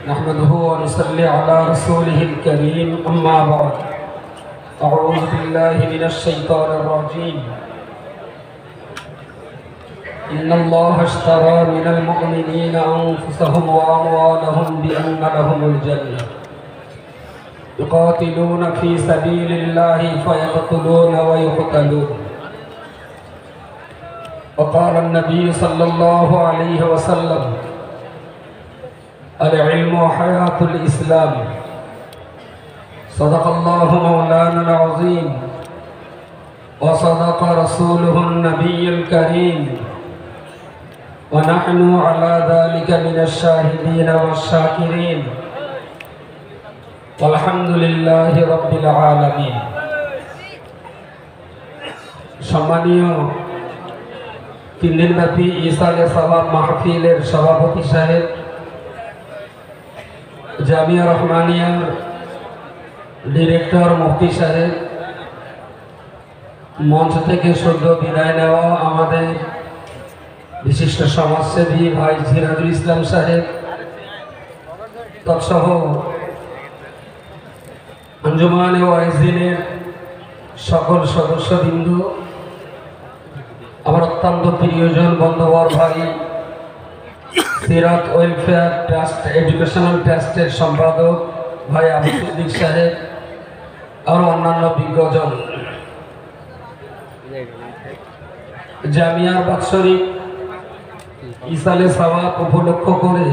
نحمده ونصلي على رسوله الكريم أما بعد أعوذ بالله من الشيطان الرجيم إن الله اشترى من المؤمنين أنفسهم وأموالهم بأن لهم الجنة يقاتلون في سبيل الله فيقتلون ويقتلون وقال النبي صلى الله عليه وسلم العلم حياة الإسلام صدق الله مولانا العظيم وصدق رسوله النبي الكريم ونحن على ذلك من الشاهدين والشاكرين والحمد لله رب العالمين সম্মানীয় তিন দিনব্যাপী ইসালে সওয়াব মাহফিলের সভাপতি সাহেব, জামিয়া রহমানিয়ার ডিরেক্টর মুফতি সাহেব, মঞ্চ থেকে সদ্য বিদায় নেওয়া আমাদের বিশিষ্ট সমাজসেবী ভাই সিরাজুল ইসলাম সাহেব, তৎসহ আঞ্জুমান ওয়াইজিনের সকল সদস্যবৃন্দ, আমার অত্যন্ত প্রিয়জন বন্ধুবর ভাই সিরাত ওয়েলফেয়ার ট্রাস্ট এডুকেশনাল ট্রাস্টের সম্পাদক ভাই আবু সিদ্দিক সাহেব, আর অন্যান্য বিজ্ঞজন, জামিয়ার বাৎসরিক ইসালে সওয়াব উপলক্ষ করে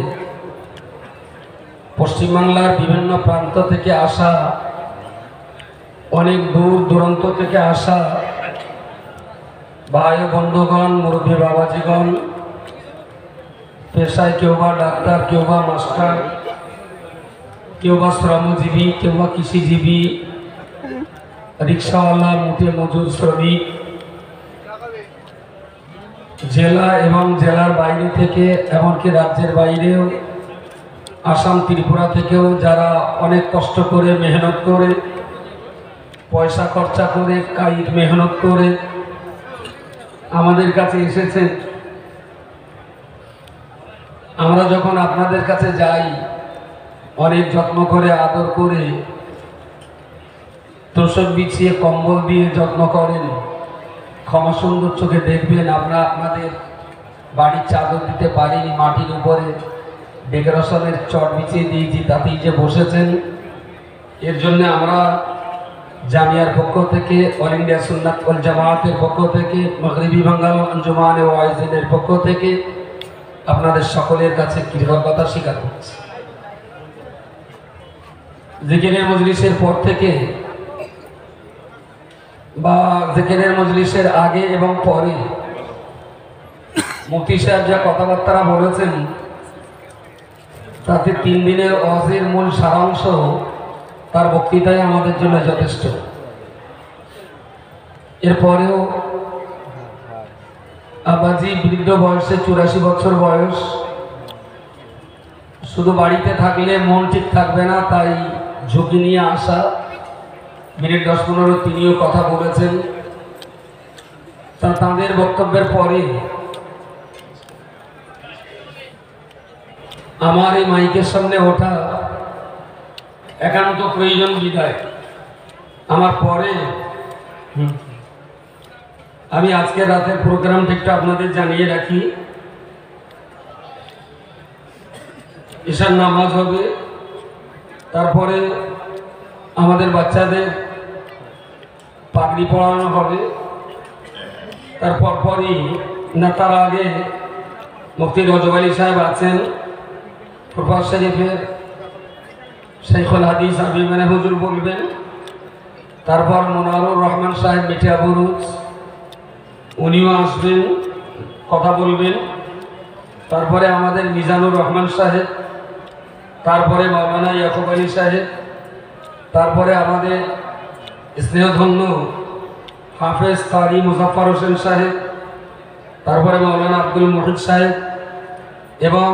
পশ্চিমবাংলার বিভিন্ন প্রান্ত থেকে আসা, অনেক দূর দূরান্ত থেকে আসা ভাই বন্ধুগণ, মুরব্বী বাবাজিগণ, পেশায় কেউ বা ডাক্তার, কেউ বা মাস্টার, কেউ বা শ্রমজীবী, কেউ বা কৃষিজীবী, রিক্সাওয়ালা, মুঠে মজুর, শ্রমিক, জেলা এবং জেলার বাইরে থেকে, এমনকি রাজ্যের বাইরেও, আসাম ত্রিপুরা থেকেও যারা অনেক কষ্ট করে মেহনত করে, পয়সা খরচা করে, কায়িক মেহনত করে আমাদের কাছে এসেছেন। আমরা যখন আপনাদের কাছে যাই, অনেক যত্ন করে, আদর করে, তোষক বিছিয়ে, কম্বল দিয়ে যত্ন করেন। ক্ষমা সুন্দর চোখে দেখবেন, আমরা আপনাদের বাড়ির চাদর দিতে পারিনি, মাটির উপরে ডেকোরেশনের চট বিছিয়ে দিয়েছি, তাতেই যে বসেছেন। এর জন্য আমরা জামিয়ার পক্ষ থেকে, অল ইন্ডিয়া সুন্নাত ওয়াল জামায়াতের পক্ষ থেকে, মাগরিবি বাঙ্গাল আঞ্জুমান ওয়াইজিনের পক্ষ থেকে আপনাদের সকলের কাছে কৃতজ্ঞতা স্বীকার করছি। জিকিরের মজলিসের পর থেকে বা জিকিরের মজলিসের আগে এবং পরে মুফতি সাহেব যা কথাবার্তা বলেছেন, তাতে 3 দিনের ওয়াজের মূল সারাংশ তার বক্তৃতায় আমাদের জন্য যথেষ্ট। এরপরেও আবাজি বৃদ্ধ বয়সে, 84 বছর বয়স, শুধু বাড়িতে থাকলে মন ঠিক থাকবে না, তাই ঝুঁকি নিয়ে আসা। মিনিট 10-15 তিনিও কথা বলেছেন। তাঁদের বক্তব্যের পরে আমার এই মাইকের সামনে ওঠা একান্ত প্রয়োজন বিধায় আমার পরে আমি আজকে রাতের প্রোগ্রাম ঠিকটা আপনাদের জানিয়ে রাখি। ঈশার নামাজ হবে, তারপরে আমাদের বাচ্চাদের পাগড়ি পড়ানো হবে, তারপর পরই না, তার আগে মুফতি রজব আলী সাহেব আছেন, ফুরফাত শরীফের শাইখুল হাদিস আবিমানে হুজুর বলবেন, তারপর মনোয়ারুর রহমান সাহেব মিঠিয়া বুরুজ উনিও আসবেন, কথা বলবেন, তারপরে আমাদের মিজানুর রহমান সাহেব, তারপরে মাওলানা ইয়াকুব আলী সাহেব, তারপরে আমাদের স্নেহধন্য হাফেজ কারি মুজাফফর হোসেন সাহেব, তারপরে মাওলানা আব্দুল মুহিত সাহেব এবং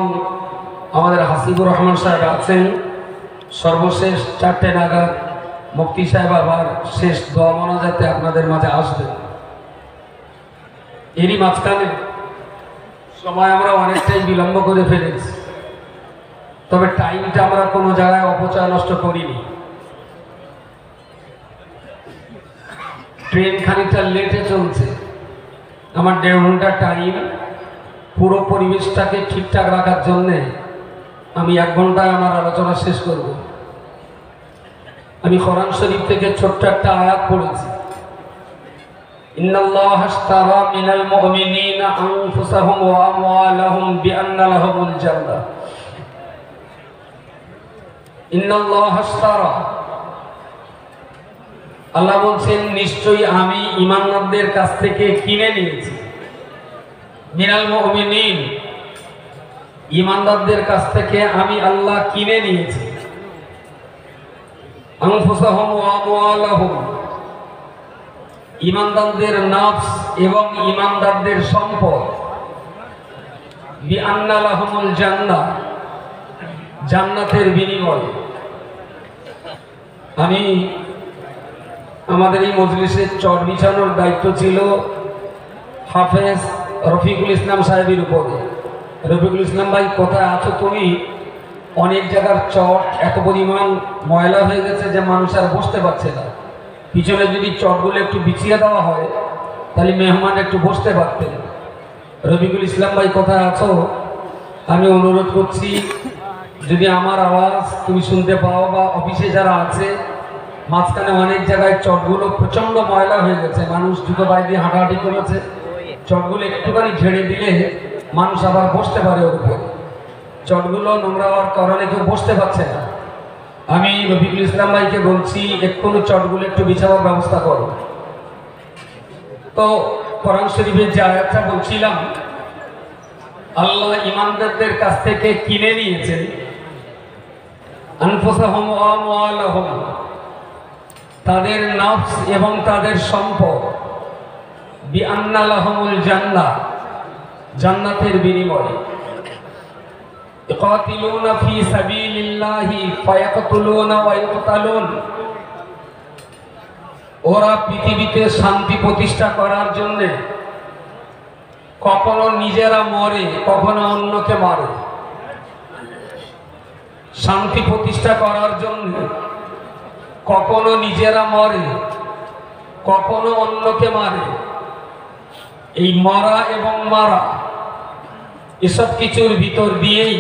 আমাদের হাসিবুর রহমান সাহেব আছেন। সর্বশেষ 4টে নাগাদ মুফতি সাহেব আবার শেষ দোয়া মোনাজাতে আপনাদের মাঝে আসবেন। এরই মাঝখানে সময় আমরা অনেকটাই বিলম্ব করে ফেলেছি, তবে টাইমটা আমরা কোনো জায়গায় অপচয় নষ্ট করিনি। ট্রেন খানিকটা লেটে চলছে, আমার 1.5 ঘন্টা টাইম। পুরো পরিবেশটাকে ঠিকঠাক রাখার জন্যে আমি 1 ঘন্টায় আমার আলোচনা শেষ করব। আমি কোরআন শরীফ থেকে ছোট্ট একটা আয়াত পড়েছি, ইন্নাল্লাহা আশতারা মিনাল মুমিনিনা আনফুসাহুম ওয়া আমওয়ালাহুম বিআন্না লাহুমুল জান্নাহ। ইন্নাল্লাহা আশতারা, আল্লাহ বলছেন নিশ্চয়ই আমি ঈমানদারদের কাছ থেকে কিনে নিয়েছি। মিনাল মুমিনিন, ঈমানদারদের কাছ থেকে আমি আল্লাহ কিনে নিয়েছি। আনফুসাহুম ওয়া আমওয়ালাহুম, ঈমানদারদের নফস এবং ঈমানদারদের সম্পদ। বিআন্না লাহুমুল জান্নাহ, জান্নাতের বিনিময়ে। আমি আমাদের এই মজলিসের চট বিছানোর দায়িত্ব ছিল হাফেজ রফিকুল ইসলাম সাহেবের উপরে। রফিকুল ইসলাম ভাই, কোথায় আছো তুমি? অনেক জায়গার চট এত পরিমাণ ময়লা হয়ে গেছে যে মানুষ আর বসতে পারছে না। পিছনে যদি চটগুলো একটু বিছিয়ে দেওয়া হয় তাহলে মেহমান একটু বসতে পারতেন। রফিকুল ইসলাম ভাই, কোথায় আছো? আমি অনুরোধ করছি, যদি আমার আওয়াজ তুমি শুনতে পাও বা অফিসে যারা আছে, মাঝখানে অনেক জায়গায় চটগুলো প্রচণ্ড ময়লা হয়ে গেছে, মানুষ জুতো পায়ে দিয়ে হাঁটাহাঁটি করেছে। চটগুলো একটুখানি ঝেড়ে দিলে মানুষ আবার বসতে পারে ওর উপর। চটগুলো নোংরা হওয়ার কারণে কেউ বসতে পারছে না। আমি রফিকুল ইসলাম ভাইকে বলছি, এক্ষুনি চটগুলো একটু বিছাবার ব্যবস্থা করো। তো কোরআন শরীফের যে আয়াতটা বলছিলাম, আল্লাহ ঈমানদারদের কাছ থেকে কিনে নিয়েছেন আনফুসাহুম ওয়া আমওয়ালাহুম, তাদের নফস এবং তাদের সম্পদ। বিআন্না লাহুমুল জান্নাহ, জান্নাতের বিনিময়ে। ইকাতিলুনা ফি সাবিলিল্লাহি ফায়াকতুলুনা ওয়া ইউকতালুন, ওরা পৃথিবীতে শান্তি প্রতিষ্ঠা করার জন্য কখনো নিজেরা মরে, কখনো অন্যকে মারে। শান্তি প্রতিষ্ঠা করার জন্য কখনো নিজেরা মরে, কখনো অন্যকে মারে। এই মরা এবং মারা, এসব কিছুর ভিতর দিয়েই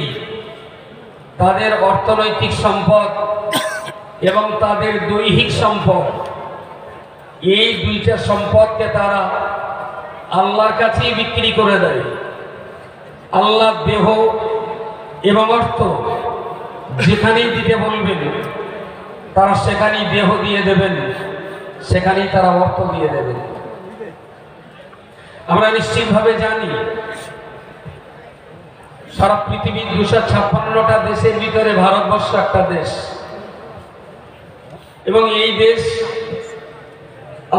তাদের অর্থনৈতিক সম্পদ এবং তাদের দৈহিক সম্পদ, এই দুইটা সম্পদকে তারা আল্লাহর কাছেই বিক্রি করে দেয়। আল্লাহ দেহ এবং অর্থ যেখানেই দিতে বলবেন তারা সেখানেই দেহ দিয়ে দেবেন, সেখানেই তারা অর্থ দিয়ে দেবেন। আমরা নিশ্চিতভাবে জানি সারা পৃথিবীর 256টা দেশের ভিতরে ভারতবর্ষ একটা দেশ, এবং এই দেশ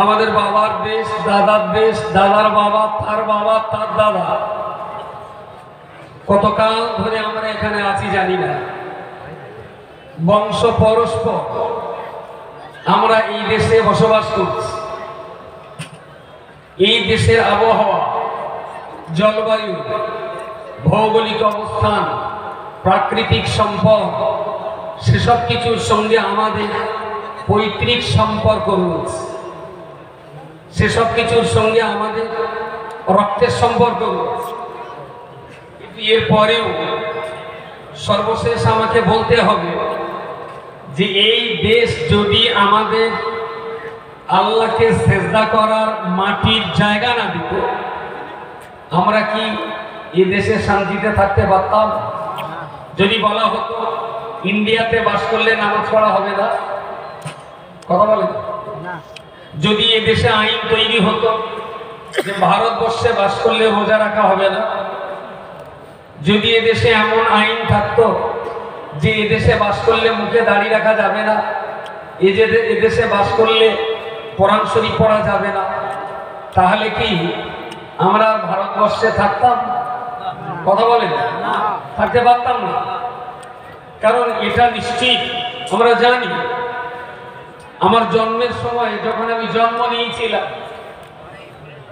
আমাদের বাবার দেশ, দাদার দেশ, দাদার বাবা, তার বাবা, তার দাদা। কতকাল ধরে আমরা এখানে আছি জানি না, বংশ পরস্পর আমরা এই দেশে বসবাস করছি। এই দেশের আবহাওয়া, জলবায়ু, ভৌগোলিক অবস্থান, প্রাকৃতিক সম্পদ, সেসব কিছুর সঙ্গে আমাদের পৈতৃক সম্পর্ক রয়েছে। সেসব কিছুর সঙ্গে আমাদের রক্তের সম্পর্ক রয়েছে। কিন্তু এরপরেও সর্বশেষ আমাকে বলতে হবে যে এই দেশ যদি আমাদের আল্লাহকে সেজদা করার মাটির জায়গা না দিত, আমরা কি এই দেশে শান্তিতে থাকতে পারতাম? যদি বলা হতো ইন্ডিয়াতে বাস করলে নামাজ পড়া হবে না, কথা বলেন। যদি এ দেশে আইন তৈরি হতো যে ভারতবর্ষে বাস করলে রোজা রাখা হবে না, যদি এ দেশে এমন আইন থাকতো যে এ দেশে বাস করলে মুখে দাড়ি রাখা যাবে না, এ দেশে বাস করলে কোরআন শরীফ পড়া যাবে না, তাহলে কি আমরা ভারতবর্ষে থাকতাম? কথা বলেন, থাকতে পারতাম না। কারণ এটা নিশ্চিত আমরা জানি, আমার জন্মের সময় যখন আমি জন্ম নিয়েছিলাম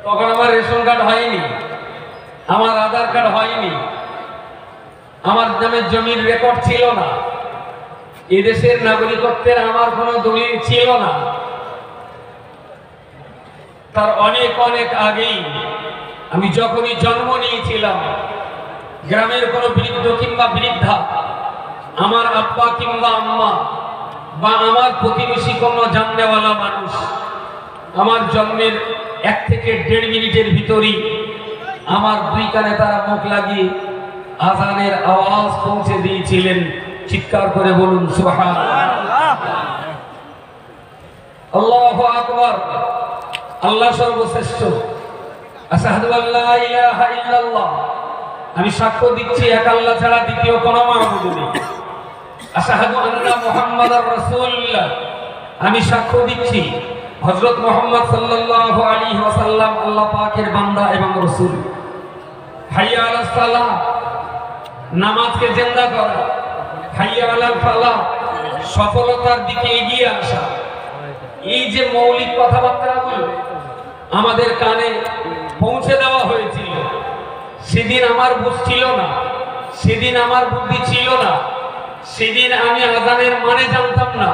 তখন আমার রেশন কার্ড হয়নি, আমার আধার কার্ড হয়নি। আমার নামে জমির রেকর্ড ছিল না, এদেশের নাগরিকত্বের আমার কোনো দলিল ছিল না। তার অনেক অনেক আগেই আমি যখনই জন্ম নিয়েছিলাম, গ্রামের কোনো বৃদ্ধ কিংবা বৃদ্ধা, আমার আব্বা কিংবা আম্মা বা আমার প্রতিবেশী কোনো জাননেওয়ালা মানুষ আমার জন্মের 1 থেকে 1.5 মিনিটের ভিতরই আমার 2 কানে তারা মুখ লাগিয়ে আজানের আওয়াজ পৌঁছে দিয়েছিলেন। চিৎকার করে বলুন সুবহানাল্লাহ। আল্লাহু আকবার। আল্লাহ সর্বশ্রেষ্ঠ। আশহাদু আল্লা ইলাহা ইল্লাল্লাহ, আমি সাক্ষ্য দিচ্ছি এক আল্লাহ ছাড়া দ্বিতীয় কোনো মাবুদ নেই। আশহাদু আন্না মুহাম্মাদার রাসূলুল্লাহ, আমি সাক্ষ্য দিচ্ছি হযরত মুহাম্মদ সাল্লাল্লাহু আলাইহি ওয়াসাল্লাম আল্লাহ পাকের বান্দা এবং রাসূল। হাইয়া আলাস সালাহ, নামাজকে জিন্দা করা। হাইয়া আলাল ফালাহ, সফলতার দিকে এগিয়ে আসা। এই যে মৌলিক কথাবার্তাগুলো আমাদের কানে পৌঁছে দেওয়া হয়েছিল, সেদিন আমার বুঝ ছিল না, সেদিন আমার বুদ্ধি ছিল না, সেদিন আমি আযানের মানে জানতাম না,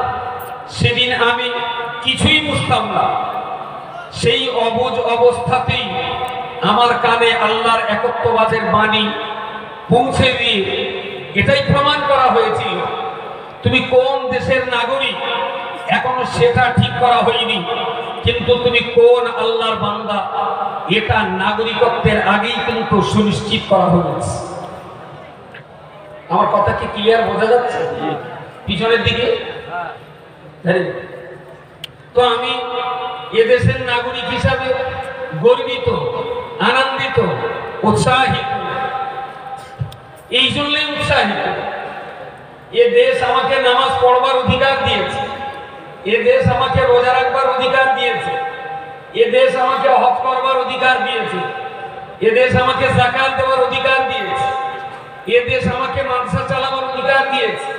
সেদিন আমি কিছুই বুঝতাম না। সেই অবুঝ অবস্থাতেই আমার কানে আল্লাহর একত্ববাদের বাণী পৌঁছে দিয়ে এটাই প্রমাণ করা হয়েছিল, তুমি কোন দেশের নাগরিক এখনো সেটা ঠিক করা হয়নি, কিন্তু তুমি কোন আল্লাহর বান্দা এটা নাগরিকত্বের আগেই কিন্তু সুনিশ্চিত করা হয়েছে। আমার কথা কি ক্লিয়ার বোঝা যাচ্ছে? পিছনের দিকে তো আমি এদেশের নাগরিক হিসাবে গর্বিত, আনন্দিত, উৎসাহিত। এই জন্যই উৎসাহিত, এ দেশ আমাকে নামাজ পড়বার অধিকার দিয়েছে, এ দেশ আমাকে রোজা রাখবার অধিকার দিয়েছে, এ দেশ আমাকে হজ করবার অধিকার দিয়েছে, এ দেশ আমাকে যাকাত দেওয়ার অধিকার দিয়েছে, এ দেশ আমাকে মাদ্রাসা চালাবার অধিকার দিয়েছে,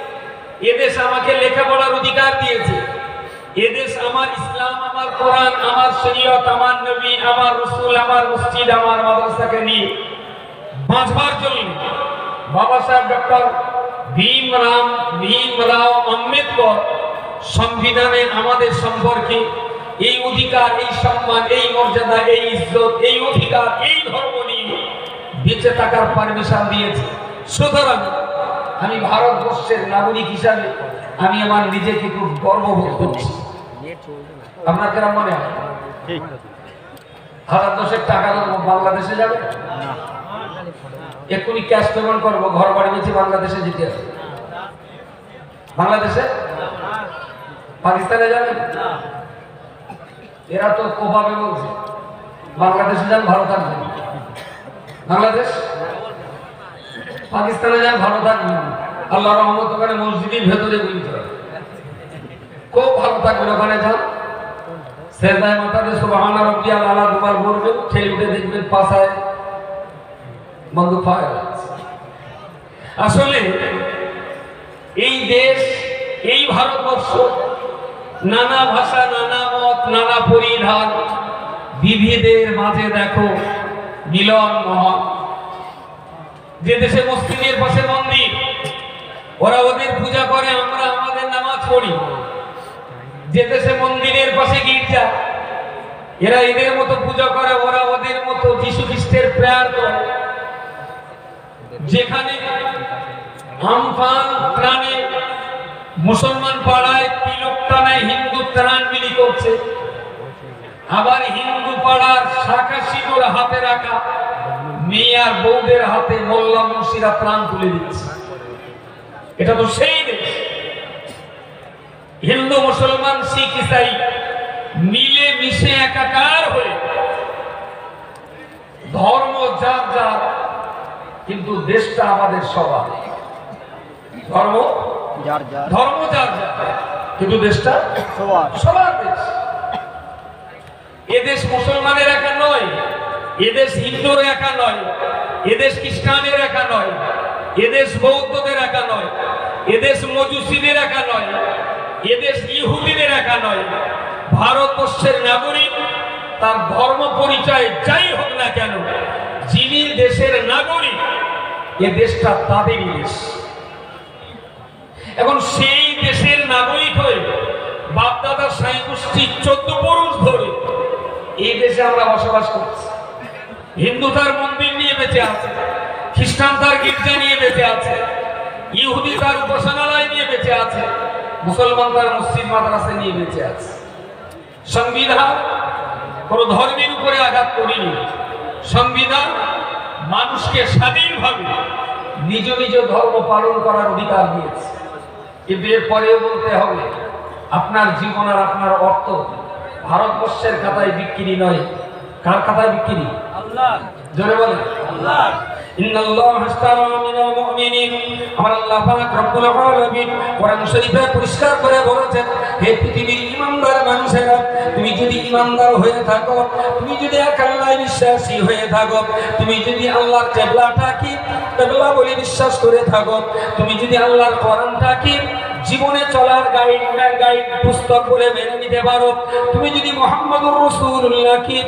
এ দেশ আমাকে লেখাপড়ার অধিকার দিয়েছে, এ দেশ আমার ইসলাম, আমার কোরআন, আমার শরীয়ত, আমার নবী, আমার রাসূল, আমার মসজিদ, আমার মাদ্রাসাকে নিয়ে বাঁচবার জন্য বাবা সাহেব ডক্টর ভীমরাও আম্বেদকর সংবিধানে আমাদের সম্পর্কে এই অধিকার, এই সম্মান, এই মর্যাদা, এই ইজ্জত, এই অধিকার, এই ধর্ম নিয়ে বেঁচে থাকার পারমিশন দিয়েছে। সুতরাং আমি ভারতবর্ষের নাগরিক হিসাবে আমি আমার নিজেকে খুব গর্ববোধ করছি। আপনার কেমন মনে হয়? 1010 টাকা বাংলাদেশে যাবে, এক্ষুনি ক্যাশ পেমেন্ট করবো, ঘর বাড়ি বেঁচে বাংলাদেশে যেতে হবে। বাংলাদেশে, পাকিস্তানে যাবে, এরা তো কোভাবে বলছে বাংলাদেশে যান ভালো থাকবে, বাংলাদেশ পাকিস্তানে যান ভালো থাকবে। আল্লাহ রহমত ওখানে মসজিদের ভেতরে বুঝতে হবে, খুব ভালো থাকবেন। ওখানে যান, সেজদায় মাথা দিয়ে সুবহানা রাব্বিয়াল আলা দুবার বলবেন, সেই উঠে দেখবেন পাশায় বন্দুক ফায়ার। আসলে এই দেশ, এই ভারতবর্ষ নানা ভাষা, নানা মত, নানা পরিধান, বিবিধের মাঝে দেখো মিলন মহৎ। যে দেশে মসজিদের পাশে মন্দির, ওরা ওদের পূজা করে, আমরা আমাদের নামাজ পড়ি। যে দেশে মন্দিরের পাশে গির্জা, এরা এদের মতো পূজা করে, ওরা ওদের মতো যীশু খ্রিস্টের প্রেয়ার করে। যেখানে আমফান ত্রাণে মুসলমান পাড়ায় তিলক টানায় হিন্দু ত্রাণ বিলি করছে, আবার হিন্দু পাড়ার শাখা সিঁদুর হাতে রাখা মেয়ে আর বউদের হাতে মোল্লা মুন্সিরা প্রাণ তুলে দিচ্ছে। এটা তো সেই দেশ। হিন্দু, মুসলমান, শিখ, ইসাই মিলে মিশে একাকার হয়ে ধর্ম যার যার, কিন্তু দেশটা আমাদের সবার। ধর্ম যার যার, কিন্তু দেশটা সবার দেশ। এদেশ মুসলমানের একা নয়, এদেশ হিন্দুর একা নয়, এদেশ খ্রিস্টানের একা নয়, এদেশ বৌদ্ধদের একা নয়, এদেশ মজুসিদের একা নয়, এদেশ ইহুদিদের একা নয়। ভারতবর্ষের নাগরিক তার ধর্ম পরিচয় যাই হোক না কেন, যিনি দেশের নাগরিক এ দেশটা তাদেরই দেশ। এখন সেই দেশের নাগরিক হয়ে বাপদাদা সাই গোষ্ঠী 14 পুরুষ ধরে এই দেশে আমরা বসবাস করছি। হিন্দু তার মন্দির নিয়ে বেঁচে আছে, খ্রিস্টান তার গির্জা নিয়ে বেঁচে আছে, ইহুদি তার উপাসনালয় নিয়ে বেঁচে আছে, মুসলমান তার মসজিদ মাদ্রাসা নিয়ে বেঁচে আছে। সংবিধান কোন ধর্মের উপরে আঘাত করেনি। সংবিধান মানুষকে স্বাধীনভাবে নিজ নিজ ধর্ম পালন করার অধিকার দিয়েছে। কিন্তু এরপরেও বলতে হবে, আপনার জীবন আর আপনার অর্থ ভারতবর্ষের খাতায় বিক্রি নয়। কার খাতায় বিক্রি? আল্লাহ। জোরে বলেন আল্লাহ। ইন্নাল্লাহা আশতারা মিনাল মুমিনিন, আমার আল্লাহ পাক রব্বুল আলামিন কোরআন শরীফে পরিষ্কার করে বলেছেন, হে পৃথিবীর ঈমানদার মানুষেরা, তুমি যদি ঈমানদার হয়ে থাকো, তুমি যদি এক আল্লাহয় বিশ্বাসী হয়ে থাকো, তুমি যদি আল্লাহর কিবলাটাকে কিবলা বলে বিশ্বাস করে থাকো, তুমি যদি আল্লাহর কোরআনটাকে জীবনে চলার গাইড পুস্তক বলে মেনে নিতে পারো, তুমি যদি মুহাম্মদুর রাসূলুল্লাহকে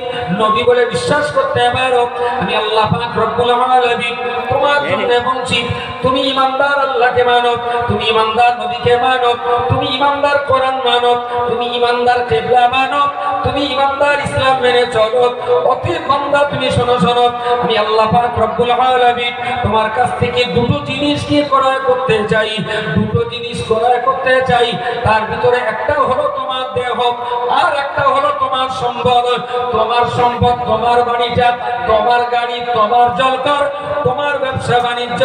নবী বলে বিশ্বাস করতে পারো, আমি আল্লাহ পাক রব্বুল আলামিন তোমার জন্য বলছি, তুমি ঈমানদার আল্লাহকে মানো, তুমি ঈমানদার নবীকে মানো, তুমি ঈমানদার কোরআন মানো, তুমি ঈমানদার কিবলা মানো, তুমি ঈমানদার ইসলাম মেনে চলো। অতএব বান্দা তুমি শোনো, আমি আল্লাহ পাক রব্বুল আলামিন তোমার কাছ থেকে দুটো জিনিসকে ক্রয় করতে চাই, দুটো জিনিস ক্রয় করতে চাই। তার ভিতরে একটা হলো তোমার দেহ, আর একটা হলো তোমার সম্পদ। তোমার সম্পদ, তোমার বাড়িটা, তোমার গাড়ি, তোমার জলকর, তোমার ব্যবসা বাণিজ্য,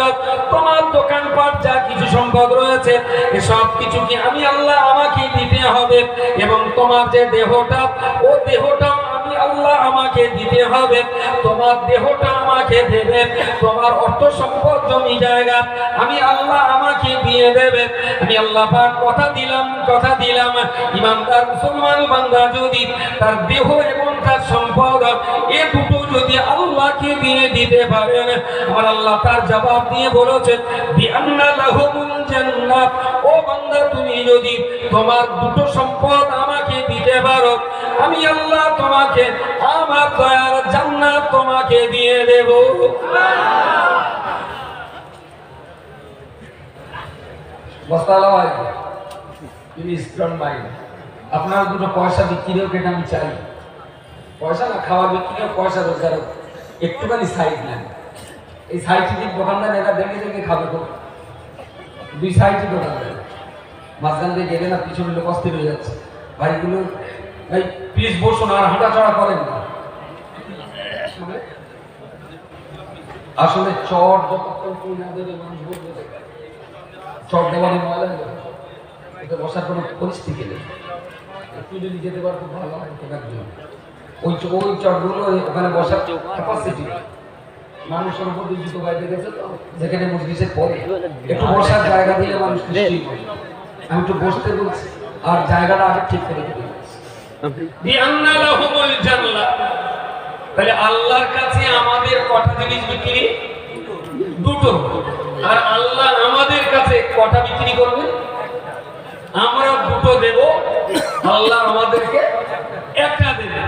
তোমার দোকানপাট, যা কিছু সম্পদ রয়েছে, এসব কিছু কি আমি আল্লাহ আমাকে দিতে হবে। এবং তোমার যে দেহটা, ও দেহটা আমি আল্লাহ আমাকে দিতে হবে। তোমার দেহটা আমাকে দেবে, তোমার অর্থ সম্পদ জমি জায়গা আমি আল্লাহ আমাকে দিয়ে দেবে। আমি আল্লাহ পাক কথা দিলাম, ইমানদার মুসলমান বান্দা যদি তার দেহ এবং তার সম্পদ এ দুটো যদি আল্লাহকে দিয়ে দিতে পারেন, আমার আল্লাহ তার জবাব দিয়ে বলেছেন, বিআন্না লাহুমুল জান্নাত, ও বান্দা তুমি যদি তোমার দুটো সম্পদ আমাকে দিতে পারো, আমি আল্লাহ তোমাকে আমার দয়ার জান্নাত তোমাকে দিয়ে দেব। আপনার দুটো পয়সা বিক্রি হোক, এটা আমি চাই। পয়সা না, খাওয়া বিক্রি হোক, পয়সা রোজগার হোক, একটুখানি সাইড নেন। এই সাইডটির দোকানদার এরা দেখে খাবে তো, দুই সাইডটি দোকানদার মাঝখান দিয়ে গেলে না পিছনে লোক অস্থির হয়ে যাচ্ছে। ভাইগুলো, ভাই প্লিজ বসুন, আর হাঁটাচড়া করেন না। আসলে চট যতক্ষণ না দেবে মানুষ বলবে, চট দেওয়ানি ময়লা হয়ে যাবে, এটা বসার কোনো পরিস্থিতি নেই। একটু যদি যেতে পারতো ভালো হয়। ওই চটগুলো ওখানে বসার ক্যাপাসিটি মানুষের উপর জুতো গাইতে গেছে, তো যেখানে মজলিসের পরে একটু বসার জায়গা দিলে মানুষ খুশি হয়। আমি একটু বসতে বলছি, আর জায়গাটা আগে ঠিক করে দিতে বলছি। বিআন্না লাহুমুল জান্নাত, তাহলে আল্লাহর কাছে আমাদের কটা জিনিস বিক্রি? দুটো। আর আল্লাহ আমাদের কাছে কটা বিক্রি করবে? আমরা দুটো দেব, আল্লাহ আমাদেরকে একটা দেবে।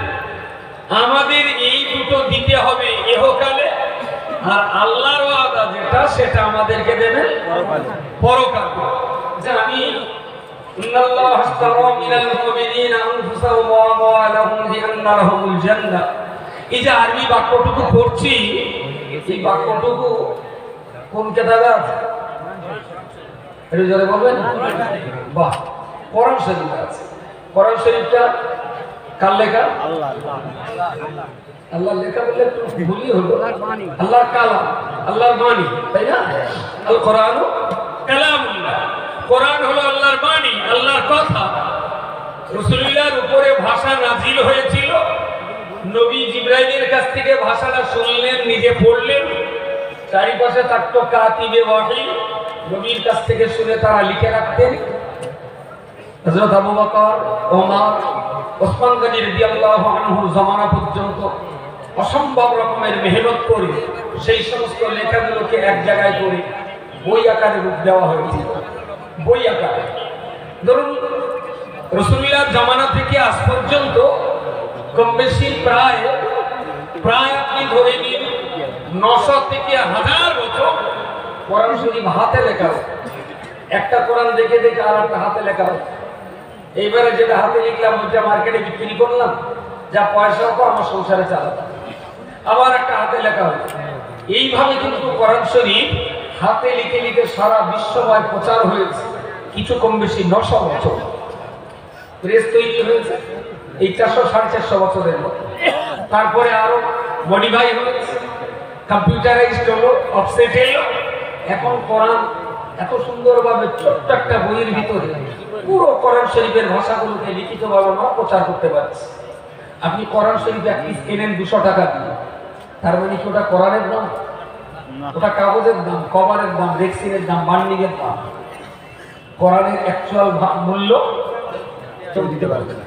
আমাদের এই দুটো দিতে হবে ইহকালে, আর আল্লাহর ওয়াদা যেটা, সেটা আমাদেরকে দেবেন পরকালে। জানি ইন্নাল্লাহা আশতারা মিনাল মুমিনিনা আনফুসাহুম ওয়া আমওয়ালাহুম বিআন্না লাহুমুল জান্নাহ। এই যে আরবি বাক্যটুকু পড়ছি, এই বাক্যটুকু কোন কিতাবে আছে? একটু জোরে বলবেন। বাহ, কোরআন শরীফে আছে। কোরআন শরীফটা কার লেখা? আল্লাহ লেখা বললে একটু ভুলই হলো। আল্লাহর কালাম, আল্লাহর বাণী, তাই না? আল কোরআনু কালামুল্লাহ, কোরআন হলো আল্লাহর বাণী, আল্লাহর কথা। রাসূলুল্লাহর উপরে ভাষা নাজিল হয়েছিল, নবী জিবরাইলের কাছ থেকে ভাষাটা শুনলেন, নিজে পড়লেন, চারিপাশে থাকতো কাতিবে ওয়াহী, নবীর কাছ থেকে শুনে তারা লিখে রাখতেন। হযরত আবু বকর, ওমর, ওসমান গনি রাদিয়াল্লাহু আনহুর জামানা পর্যন্ত অসম্ভব রকমের মেহনত করে সেই সমস্ত লেখাগুলোকে এক জায়গায় করে বই আকারে রূপ দেওয়া হয়েছিল। বই আকারে ধরুন রাসূলুল্লাহর জামানা থেকে আজ পর্যন্ত কম বেশি প্রায় আপনি ধরে নিন 900 থেকে 1000 বছর কোরআন শরীফ হাতে লেখা হয়, একটা কোরআন দেখে দেখে আর একটা হাতে লেখা হয়। এইবারে যেটা হাতে লিখলাম ওইটা মার্কেটে বিক্রি করলাম, যা পয়সা হতো আমার সংসারে চালাতাম, আবার একটা হাতে লেখা হয়। এইভাবে কিন্তু কোরআন শরীফ হাতে লিখে লিখে সারা বিশ্বময় প্রচার হয়েছে। কিছু কম বেশি 900 বছর প্রেস তৈরি হয়েছে, এই 400-450 বছরের মতো। তারপরে আরো মডিফাই হয়েছে, কম্পিউটারাইজড হলো, অফসেট এলো। এখন কোরআন এত সুন্দরভাবে ছোট্ট একটা বইয়ের ভিতরে পুরো কোরআন শরীফের ভাষাগুলোকে লিখিতভাবে আমরা প্রচার করতে পারছি। আপনি কোরআন শরীফ এক পিস কেনেন 200 টাকা দিয়ে, তার মানে কি ওটা কোরআনের দাম? ওটা কাগজের দাম, কভারের দাম, রেক্সিনের দাম, বান্ডিংয়ের দাম। কোরআনের অ্যাকচুয়াল মূল্য কেউ দিতে পারবে না।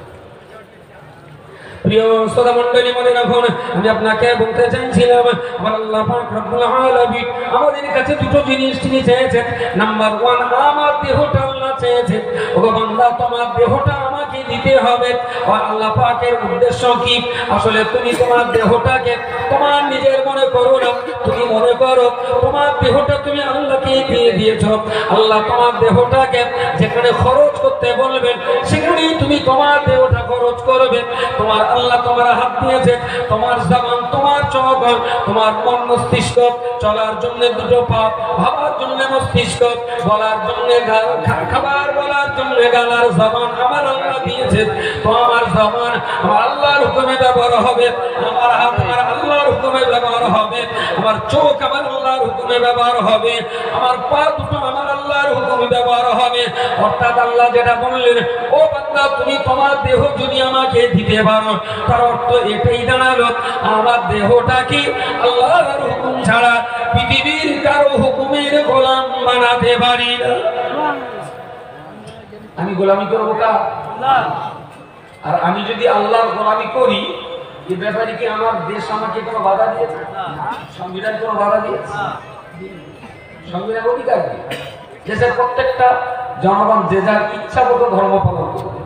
প্রিয় শ্রোতা মণ্ডলী, মনে রাখুন, আমি আপনাকে বলতে চাইছিলাম আমার আল্লাহ পাক রব্বুল আলামিন আমাদের কাছে দুটো জিনিস তিনি চেয়েছেন। নাম্বার 1, আমার দেহটা আল্লাহ চেয়েছেন, ওগো বান্দা তোমার দেহটা আমাকে দিতে হবে। আর আল্লাহ পাকের উদ্দেশ্য কি? আসলে তুমি তোমার দেহটাকে তোমার নিজের মনে করো না, তুমি মনে করো তোমার দেহটা তুমি আল্লাহকে দিয়ে দিয়েছো। আল্লাহ তোমার দেহটাকে যেখানে খরচ করতে বলবেন সেখানেই তুমি তোমার দেহটা খরচ করবে। তোমার আল্লাহ তোমার হাত দিয়েছে, তোমার জবান, তোমার চোখ, তোমার মন মস্তিষ্ক, চলার জন্য দুটো পা, ভাবার জন্য মস্তিষ্ক, বলার জন্য গাল, খাবার বলার জন্য গাল আর জবান আমার আল্লাহ দিয়েছে। তো আমার জবান আমার আল্লাহর হুকুমে ব্যবহার হবে, আমার হাত আমার আল্লাহর হুকুমে ব্যবহার হবে, আমার চোখ আমার আল্লাহর হুকুমে ব্যবহার হবে, আমার পা দুটো আমার আল্লাহর হুকুমে ব্যবহার হবে। অর্থাৎ আল্লাহ যেটা বললেন, ও বান্দা তুমি তোমার দেহ যদি আমাকে দিতে পারো, তার অর্থ এটাই দাঁড়ালো আমার দেহটা কি আল্লাহর হুকুম ছাড়া পৃথিবীর কারো হুকুমের গোলাম বানাতে পারি না। আমি গোলামি করবো কার? আর আমি যদি আল্লাহর গোলামি করি, এই ব্যাপারে কি আমার দেশ আমাকে কোনো বাধা দিয়েছে? সংবিধান কোনো বাধা দিয়েছে? সংবিধান অধিকার কি? দেশের প্রত্যেকটা জনগণ যে যার ইচ্ছা মতো ধর্ম পালন করবে।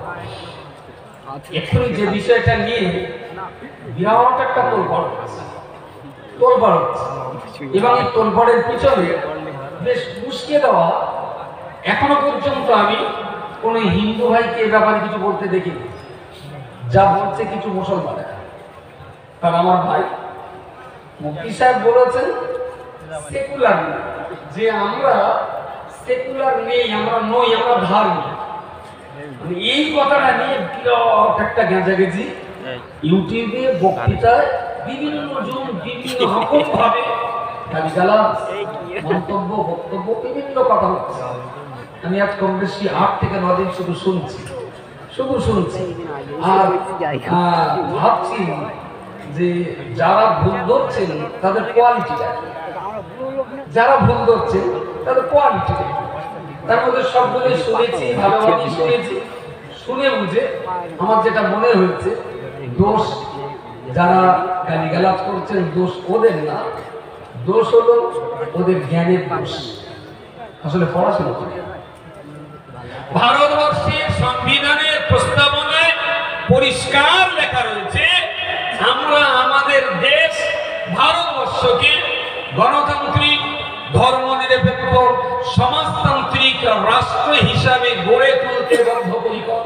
এক্ষুনি যে বিষয়টা নিয়ে বিরাট একটা তোলপাড় হচ্ছে, এবং এই তোলপাড়ের পিছনে বেশ উস্কে দেওয়া, এখনো পর্যন্ত আমি কোন হিন্দু ভাইকে এ ব্যাপারে কিছু বলতে দেখিনি। যা বলছে কিছু মুসলমান, কারণ আমার ভাই মুফতি সাহেব বলেছেন সেকুলার, যে আমরা সেকুলার নেই, আমরা নই, আমরা ধার্মিক। এই কথাটা নিয়ে বিরাট একটা গেঁজাগেজি ইউটিউবে, বক্তৃতায় বিভিন্ন জন বিভিন্ন রকম ভাবে গালিগালাজ, মন্তব্য, বক্তব্য, বিভিন্ন কথা হচ্ছে। আমি আজ কম বেশি 8 থেকে 9 দিন শুধু শুনছি আর ভাবছি যে যারা ভুল ধরছেন তাদের কোয়ালিটি, যারা ভুল ধরছেন তাদের কোয়ালিটি। তার মধ্যে সবগুলোই শুনেছি, ভালোভাবেই শুনেছি। শুনে বুঝে আমার যেটা মনে হয়েছে, দোষ যারা গালিগালাজ করছেন দোষ ওদের না, দোষ হলো ওদের জ্ঞানের দোষ। আসলে পড়াশোনা করে ভারতবর্ষের সংবিধানের প্রস্তাবনায় পরিষ্কার লেখা রয়েছে, আমরা আমাদের দেশ ভারতবর্ষকে গণতান্ত্রিক, ধর্মনিরপেক্ষ, সমাজতান্ত্রিক রাষ্ট্র হিসাবে গড়ে তুলতে বদ্ধপরিকর।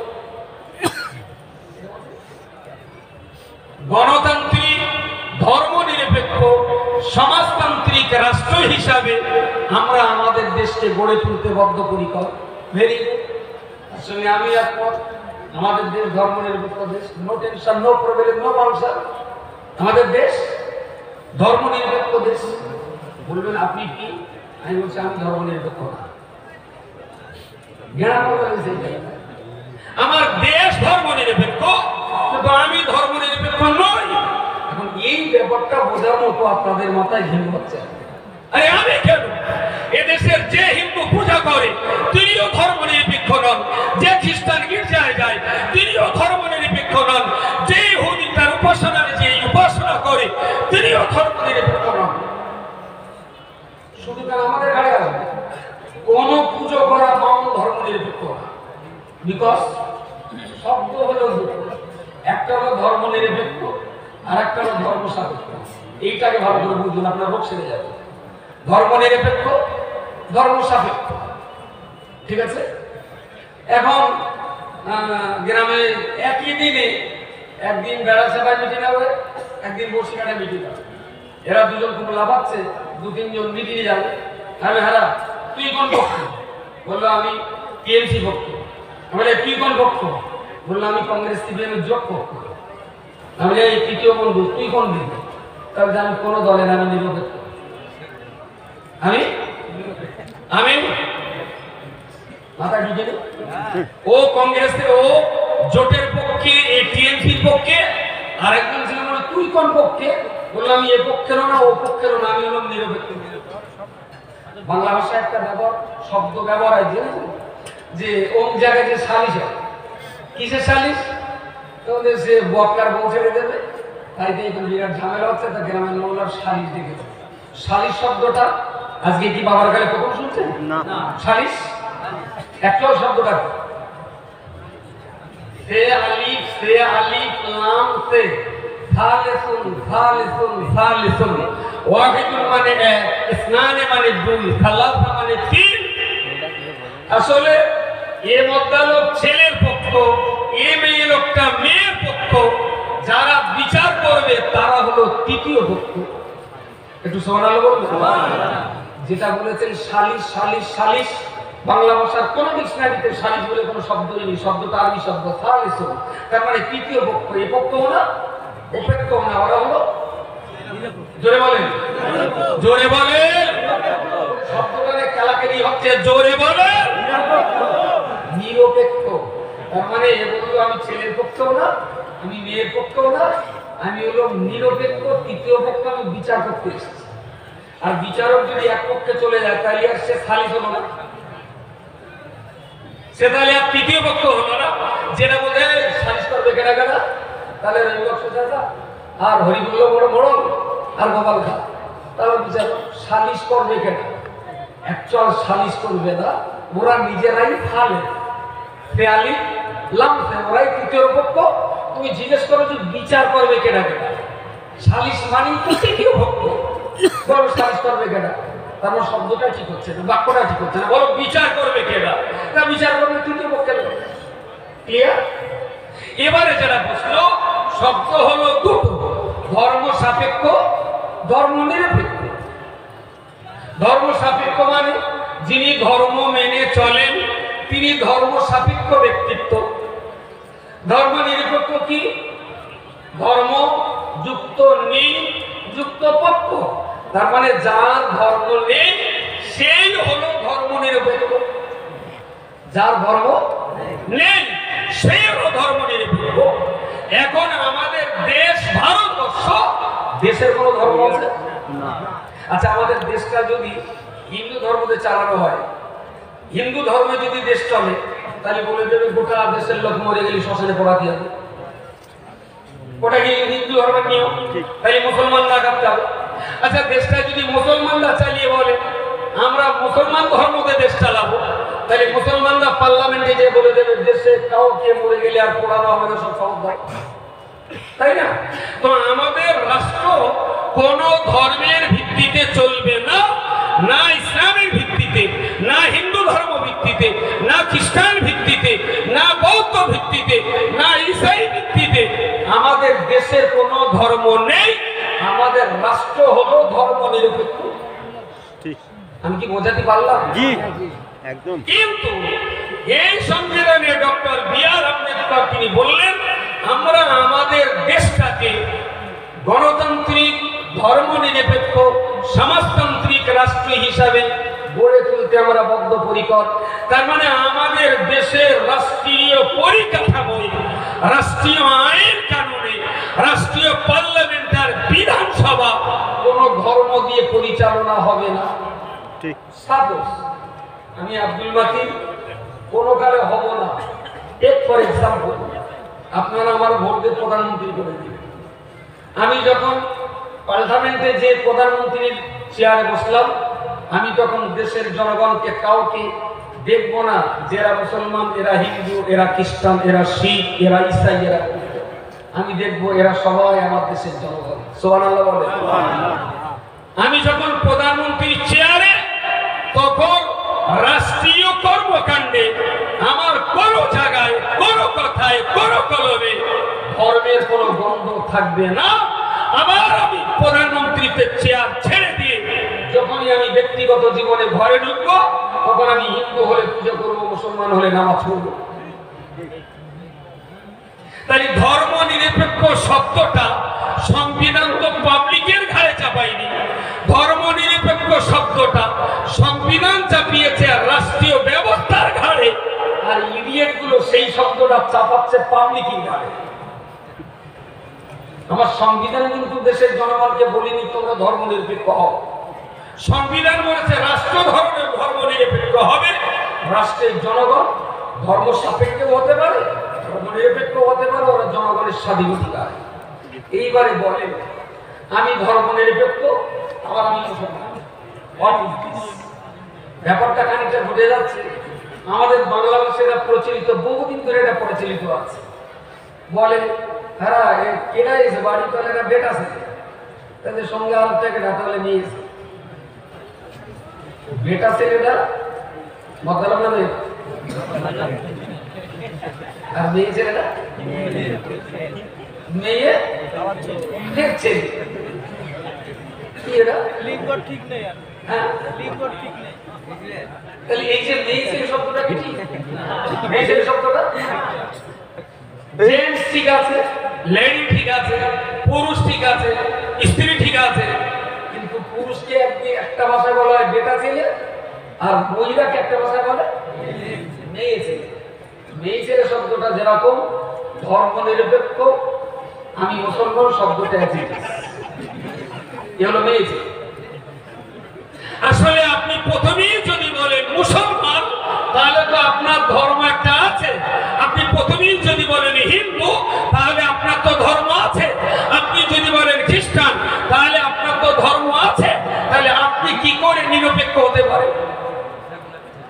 গণতান্ত্রিক, ধর্মনিরপেক্ষ, সমাজতান্ত্রিক রাষ্ট্র হিসাবে আমরা আমাদের দেশকে গড়ে তুলতে বদ্ধপরিকর। ভেরি গুড, আসলে আমি একমত। আমাদের দেশ ধর্মনিরপেক্ষ দেশ, no tension, no problem, no bouncer. আমাদের দেশ ধর্মনিরপেক্ষ দেশ। বলবেন আপনি কি? আমি বলছি আমি ধর্মনিরপেক্ষ না। আমার দেশ ধর্মনিরপেক্ষ, কিন্তু আমি ধর্মনিরপেক্ষ নই। এখন এই ব্যাপারটা বোঝার মতো আপনাদের মাথায় ঘিরে হচ্ছে। আরে আমি কেন? এদেশের যে হিন্দু পূজা করে তিনিও ধর্মনিরপেক্ষ নন, যে খ্রিস্টান গির্জায় যায় তিনিও ধর্মনিরপেক্ষ নন, যে ইহুদি তার উপাসনার যে উপাসনা করে তিনিও ধর্মনিরপেক্ষ নন। শুধু কেন আমাদের গাড়ি আসবে কোন পুজো করা মাউন ধর্মনিরপেক্ষ না। বিকজ শব্দ হলো দুটো, একটা হলো ধর্মনিরপেক্ষ আর একটা হলো ধর্মসাপেক্ষ। এইটাকে ভালো করে বুঝুন, আপনার রোগ সেরে যাবে। ধর্মনিরপেক্ষ ধর্ম সাপেক্ষ, ঠিক আছে। এখন গ্রামে একই দিনে একদিন বেড়া সেবায় মিটিং হবে, একদিন বসিরহাটে মিটিং হবে। এরা দুজন খুব লাফাচ্ছে, 2-3 জন মিটিংয়ে যাবে। আমি হারা তুই কোন পক্ষ? বললো আমি টিএমসি পক্ষ। আমি তুই কোন পক্ষ? বললো আমি কংগ্রেস সিপিএম এর জোট পক্ষ। আমি এই তৃতীয় বন্ধু তুই কোন দিকে? তাহলে আমি কোনো দলের আমি নিরপেক্ষ। আমি মাথা ঢুকে ও কংগ্রেসের ও জোটের পক্ষে, টিএমসির পক্ষে, আর একজন ছিল তুই কোন পক্ষে? বললাম আমি এ পক্ষেরও না ও পক্ষেরও না, আমি হলাম নিরপেক্ষ। বাংলা ভাষায় একটা শব্দ ব্যবহার হয় যে ওম জায়গায় যে সালিশ হয়, কিসের সালিশ? তোমাদের সে বক্কার বউ ছেড়ে দেবে, তাই তো এখন বিরাট ঝামেলা হচ্ছে। তা গ্রামের মোল্লার সালিশ দেখে, সালিশ শব্দটা আজকে কি বাবার গালে প্রথম শুনছেন? সালিশ একটাও শব্দটা সে আলিফ লাম সে সালিসুন সালিসুন সালিসুন, ওয়াহিদুন মানে এক, ইসনানে মানে দুই, সালাসা মানে তিন। আসলে এ মদ্দালোক ছেলের পক্ষ, এ মেয়ে লোকটা মেয়ের পক্ষ, যারা বিচার করবে তারা হলো তৃতীয় পক্ষ। একটু সুবহানাল্লাহ বলুন। যেটা বলেছেন সালিশ সালিশ সালিশ, বাংলা ভাষার কোন ডিকশনারিতে সালিশ বলে কোনো শব্দই নেই, শব্দটা আরবি শব্দ সালিসুন, তার মানে তৃতীয় পক্ষ। এই পক্ষ না ও পক্ষ না, ওরা হলো জোরে বলেন, জোরে বলেন, শব্দটারে কালাকালি হচ্ছে, জোরে বলেন নিরপেক্ষ। তার মানে এ বললো আমি ছেলের পক্ষও না, আমি মেয়ের পক্ষও না, আমি হলো নিরপেক্ষ, তৃতীয় পক্ষ, আমি বিচার করতে এসেছি। আর বিচারক যদি এক পক্ষে চলে যায় তাহলে আর সে সালিশ হলো না, সে তাহলে আর তৃতীয় পক্ষ হলো না। যেটা বলে সালিশ করবে কেনা কেনা, তাহলে রবিবাস দাদা আর হরিবুল্ল বড় বড় আর গোপাল খা, তাহলে বিচারক সালিশ করবে কেনা? অ্যাকচুয়াল সালিশ করবে না, ওরা নিজেরাই ফালে ফেয়ালি লামছে, ওরাই তৃতীয় পক্ষ। তুমি জিজ্ঞেস করো যে বিচার করবে কেনা কেনা, সালিশ মানেই তো তৃতীয় পক্ষ, বলো সালিশ করবে কেনা? তারপর শব্দটা ঠিক হচ্ছে না, বাক্যটা ঠিক হচ্ছে না, বলো বিচার করবে কেনা? তা বিচার করবে তৃতীয় পক্ষের লোক। ক্লিয়ার? এবারে যারা বসলো শব্দ হলো দুটো, ধর্ম সাপেক্ষ, ধর্ম নিরপেক্ষ। ধর্ম সাপেক্ষ মানে যিনি ধর্ম মেনে চলেন তিনি ধর্ম সাপেক্ষ ব্যক্তিত্ব। ধর্ম নিরপেক্ষ কি? ধর্ম যুক্ত নেই যুক্ত পক্ষ, তার মানে যার ধর্ম নেই সেই হলো ধর্ম নিরপেক্ষ, যার ধর্ম নেই সেই হলো ধর্ম নিরপেক্ষ। এখন আমাদের দেশ ভারতবর্ষ, দেশের কোন ধর্ম আছে? আচ্ছা, আমাদের দেশটা যদি হিন্দু ধর্মতে চালানো হয়, হিন্দু ধর্মে যদি দেশ চলে, তাহলে বলে দেবে গোটা দেশের লোক মরে গেলে শ্মশানে পোড়াতে হবে, ওটা কি হিন্দু ধর্মের নিয়ম? তাই মুসলমানরা কাঁপতে হবে। আচ্ছা, দেশটা যদি মুসলমানরা চালিয়ে বলে আমরা মুসলমান ধর্মতে দেশ চালাবো, তাহলে মুসলমানরা পার্লামেন্টে যে বলে দেবে দেশে কাউকে মরে গেলে আর পোড়ানো হবে না, সব সহজ, তাই না? তো আমাদের রাষ্ট্র কোন ধর্মের ভিত্তিতে চলবে না, না ইসলামের ভিত্তিতে, না হিন্দু ধর্ম ভিত্তিতে, না খ্রিস্টান ভিত্তিতে, না বৌদ্ধ ভিত্তিতে, না ইসাই ভিত্তিতে। আমাদের দেশের কোনো ধর্ম নেই, আমাদের রাষ্ট্র হলো ধর্ম নিরপেক্ষ। আমি কি বোঝাতে পারলাম? জি, একদম। কিন্তু এই সংবিধানে ডক্টর বি.আর. আম্বেদকর তিনি বললেন আমরা আমাদের দেশটাকে গণতান্ত্রিক, ধর্মনিরপেক্ষ, সমাজতান্ত্রিক রাষ্ট্র হিসাবে গড়ে তুলতে আমরা বদ্ধপরিকর। তার মানে আমাদের দেশের রাষ্ট্রীয় পরিকাঠামোয়, রাষ্ট্রীয় আইন কানুনে, রাষ্ট্রীয় পার্লামেন্ট আর বিধানসভা কোন ধর্ম দিয়ে পরিচালনা হবে না। সাপোজ আমি আব্দুল মাতিন কোন কালে হব না, টেক ফর এক্সাম্পল, আপনারা আমার ভোট দিয়ে প্রধানমন্ত্রী করে দিবেন। আমি যখন পার্লামেন্টে যে প্রধানমন্ত্রীর চেয়ারে বসলাম, আমি তখন দেশের জনগণকে কাউকে দেখবো না যে এরা মুসলমান, এরা হিন্দু, এরা খ্রিস্টান, এরা শিখ, এরা ইসাই, এরা, আমি দেখবো এরা সবাই আমার দেশের জনগণ। সুবহানাল্লাহ বলে। আমি যখন প্রধানমন্ত্রীর চেয়ারে তখন রাষ্ট্রীয় কর্মকাণ্ডে আমার কোনো জায়গায়, কোনো কথায়, কোনো কলমে ধর্মের কোনো গন্ধ থাকবে না। আবার আমি প্রধানমন্ত্রীতে চেয়ার ছেড়ে দিয়ে যখনই আমি ব্যক্তিগত জীবনে ঘরে ঢুকবো, তখন আমি হিন্দু হলে পুজো করবো, মুসলমান হলে নামাজ পড়বো। তাই ধর্ম নিরপেক্ষ শব্দটা সংবিধান তো পাবলিকের ঘাড়ে চাপায়নি। ধর্ম নিরপেক্ষ শব্দটা সংবিধান চাপিয়েছে আর রাষ্ট্রীয় ব্যবস্থার ঘাড়ে, আর ইডিয়েট গুলো সেই শব্দটা চাপাচ্ছে পাবলিকের ঘাড়ে। আমার সংবিধান কিন্তু দেশের জনগণকে বলিনি তোমরা ধর্ম নিরপেক্ষ হও। সংবিধান বলেছে রাষ্ট্র ধর্মের ধর্ম নিরপেক্ষ হবে, রাষ্ট্রের জনগণ ধর্ম সাপেক্ষ হতে পারে, ধর্ম নিরপেক্ষ হতে পারে, ওরা জনগণের স্বাধীন অধিকার। এইবারে বলেন আমি ধর্ম নিরপেক্ষ, আবার আমি মুসলমান। ব্যাপারটা খানিকটা ঘটে যাচ্ছে। আমাদের বাংলাদেশে এটা প্রচলিত, বহুদিন ধরে এটা প্রচলিত আছে। বলে হ্যাঁ কেনা এসে বাড়ি তো একটা বেটা আছে, তাদের সঙ্গে আর থেকে ঢাকা হলে নিয়ে এসে বেটা ছেলেটা মতালাম না মেয়ে, আর মেয়ে ছেলেটা মেয়ে ছেলে কি এটা লিঙ্গ ঠিক নেই। হ্যাঁ লিঙ্গ ঠিক নেই। তাহলে এই যে মেয়ে ছেলে শব্দটা কি ঠিক? মেয়ে ছেলে শব্দটা জেন্টস ঠিক আছে, লেডি ঠিক আছে, পুরুষ ঠিক আছে, স্ত্রী ঠিক আছে, কিন্তু পুরুষকে একটা ভাষায় বলা হয় বেটা ছেলে, আর মহিলাকে একটা ভাষায় বলে মেয়ে ছেলে। মেয়ে ছেলে শব্দটা যেরকম ধর্ম নিরপেক্ষ আমি মুসলমান শব্দটা আছে, এ হলো মেয়ে ছেলে। আসলে আপনি প্রথমেই যদি বলেন মুসলমান, তাহলে তো আপনার ধর্ম একটা আছে। আপনি প্রথমেই যদি বলেন হিন্দু, তাহলে আপনার তো ধর্ম আছে। আপনি যদি বলেন খ্রিস্টান, তাহলে আপনার তো ধর্ম আছে। তাহলে আপনি কি করে নিরপেক্ষ হতে পারেন?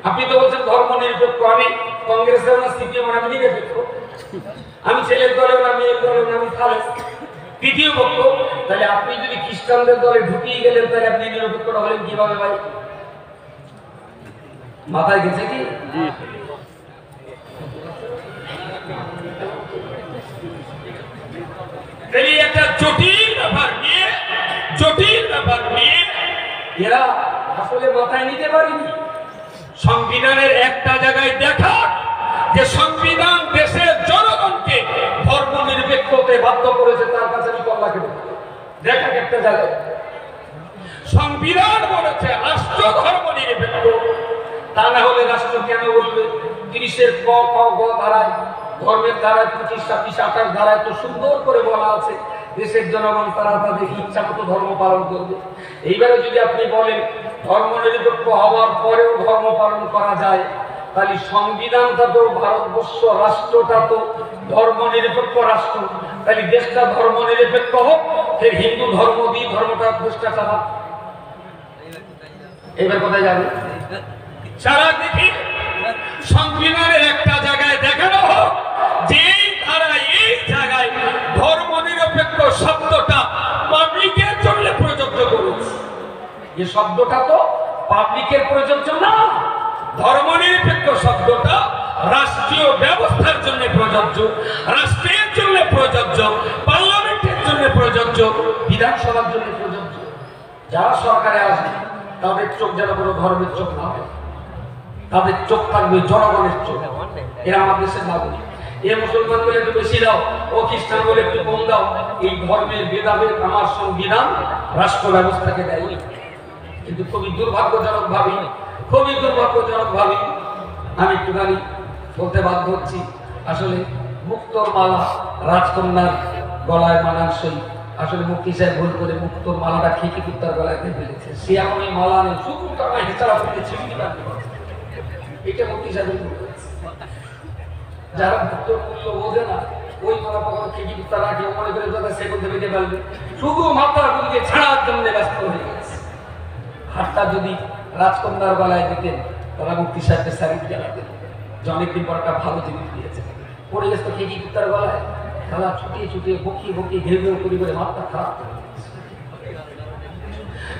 আপনি তো বলছেন ধর্ম নিরপেক্ষ, আমি কংগ্রেসের না সিপিএম আমি নিরপেক্ষ, আমি ছেলের দলেও না মেয়ের দলেও না, আমি খালেস তৃতীয় পক্ষ। তাহলে আপনি যদি খ্রিস্টানদের দলে ঢুকিয়ে গেলেন, তাহলে আপনি নিরপেক্ষটা হলেন কিভাবে ভাই? মাথায় গেছে কি? একটা জটিল ব্যাপার নিয়ে এরা আসলে মাথায় নিতে পারেনি। সংবিধানের একটা জায়গায় দেখা যে সংবিধান দেশের জনগণকে ধর্ম নিরপেক্ষ হতে বাধ্য করেছে, তার কাছে বিপল্লাকে দেখা একটা জায়গায় সংবিধান বলেছে রাষ্ট্র ধর্ম নিরপেক্ষ। তা না হলে রাষ্ট্র কেন বলবে? ৩০-এর ক খ গ ধারায়, ধর্মের ধারায় ২৫, ২৬, ২৮ ধারায় তো সুন্দর করে বলা আছে দেশের জনগণ তারা তাদের ইচ্ছা মতো ধর্ম পালন করবে। এইবারে যদি আপনি বলেন ধর্ম নিরপেক্ষ হওয়ার পরেও ধর্ম পালন করা যায়, তাহলে সংবিধানটা তো ভারতবর্ষ রাষ্ট্রটা তো ধর্ম নিরপেক্ষ রাষ্ট্র, তাহলে দেশটা ধর্ম নিরপেক্ষ হোক, ফের হিন্দু ধর্ম দিয়ে ধর্মটা দেশটা চালা। এবার কোথায় যাবে? সারা দেখি সংবিধানের একটা জায়গায় দেখানো হোক যে ধারায় এই জায়গায় ধর্ম নিরপেক্ষ শব্দটা পাবলিকের জন্য প্রযোজ্য করুন। এই শব্দটা তো পাবলিকের প্রযোজ্য না, ধর্ম নিরপেক্ষ শব্দটা রাষ্ট্রীয় ব্যবস্থার জন্য প্রযোজ্য, রাষ্ট্রের জন্য প্রযোজ্য, পার্লামেন্টের জন্য প্রযোজ্য, বিধানসভার জন্য প্রযোজ্য। যারা সরকারে আসবে তাদের চোখ যেন কোনো ধর্মের চোখ না হয়, তাদের চোখ থাকবে জনগণের চোখ। এরা আমার দেশের নাগরিক। এ মুসলমান বলে একটু বেশি দাও, ও খ্রিস্টান বলে একটু কম দাও, এই ধর্মের ভেদাভেদ আমার সংবিধান রাষ্ট্র ব্যবস্থাকে দেয়। কিন্তু খুবই দুর্ভাগ্যজনক ভাবে আমি একটুখানি বলতে বাধ্য হচ্ছি, আসলে মুক্তোর মালা রাজকন্যার গলায় মানানসই। আসলে মুক্তি সাহেব ভুল করে মুক্তোর মালাটা খেকি কুত্তার গলায় দিয়ে ফেলেছে। সে এখন এই মালা নেই, শুধু টাকা হেঁচারা করতে ছিটকি টানতে পারছে। এটা মুক্তি সাহেব যারা মুক্তোর মূল্য বোঝে না, ওই মালা কখন খেকি কুত্তা রাখে মনে করে তাদের সেগুন দিতে পারবে, শুধু মাথার গুলিকে ছাড়ার জন্য ব্যস্ত হয়ে গেছে। হাতটা যদি রাজকন্যার গলায় দিতেন, তারা মুক্তি সাহেবকে স্যারিট জ্বালাতেন যে অনেকদিন পর একটা ভালো জিনিস দিয়েছে। পড়ে গেছে তো খেকি কুত্তার গলায়, খেলা ছুটিয়ে বকিয়ে ঘেউ ঘেউ করে মাথা খারাপ করে।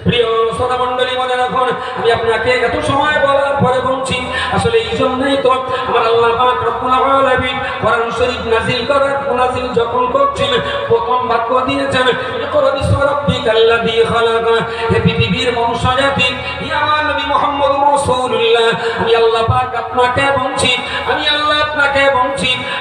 প্রিয় শ্রোতা মণ্ডলী, মনে রাখুন, আমি আপনাকে এত সময় বলার পরে বলছি, আসলে এই জন্যই তো আমার আল্লাহ পাক রব্বুল আলামিন কোরআন শরীফ নাযিল যখন করছেন, প্রথম বাক্য দিয়েছেন ইকরা বিসমি রাব্বিকাল্লাযী খালাক। হে পৃথিবীর মনুষ্য জাতি, ইয়া নবী মুহাম্মদ রাসূলুল্লাহ, আমি আল্লাহ পাক আপনাকে বলছি,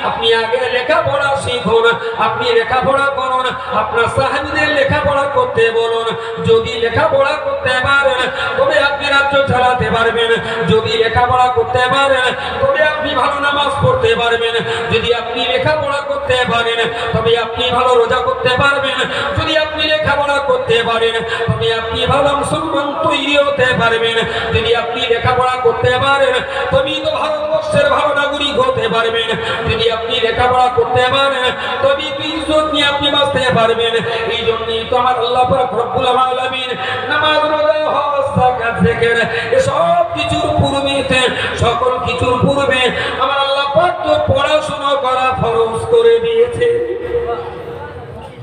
আপনি আগে লেখাপড়া শিখুন, আপনি লেখাপড়া করুন, আপনার সাহাবীদের লেখাপড়া করতে বলুন। যদি লেখাপড়া করতে পারেন তবে আপনি রাজ্য চালাতে পারবেন, যদি লেখাপড়া করতে পারেন তবে আপনি ভালো নামাজ পড়তে পারবেন, যদি আপনি লেখাপড়া করতে পারেন তবে আপনি ভালো রোজা করতে পারবেন, যদি আপনি লেখাপড়া করতে পারেন তবে আপনি ভালো মুসলমান তৈরি হতে পারবেন, যদি আপনি লেখাপড়া করতে পারেন তবেই তো ভারতবর্ষের ভালো নাগরিক হতে পারবেন, যদি আপনি লেখাপড়া করতে পারেন তবেই তো ইজ্জত নিয়ে আপনি বাঁচতে পারবেন। এই জন্যই তো আমার আল্লাহ পাক রব্বুল আলামিন নামাজ, রোজা, হজ, যাকাত, জিকির এসব কিছুর পূর্বেতে, সকল কিছুর পূর্বে আমার আল্লাহ পাক তো পড়াশোনা করা ফরজ করে দিয়েছে।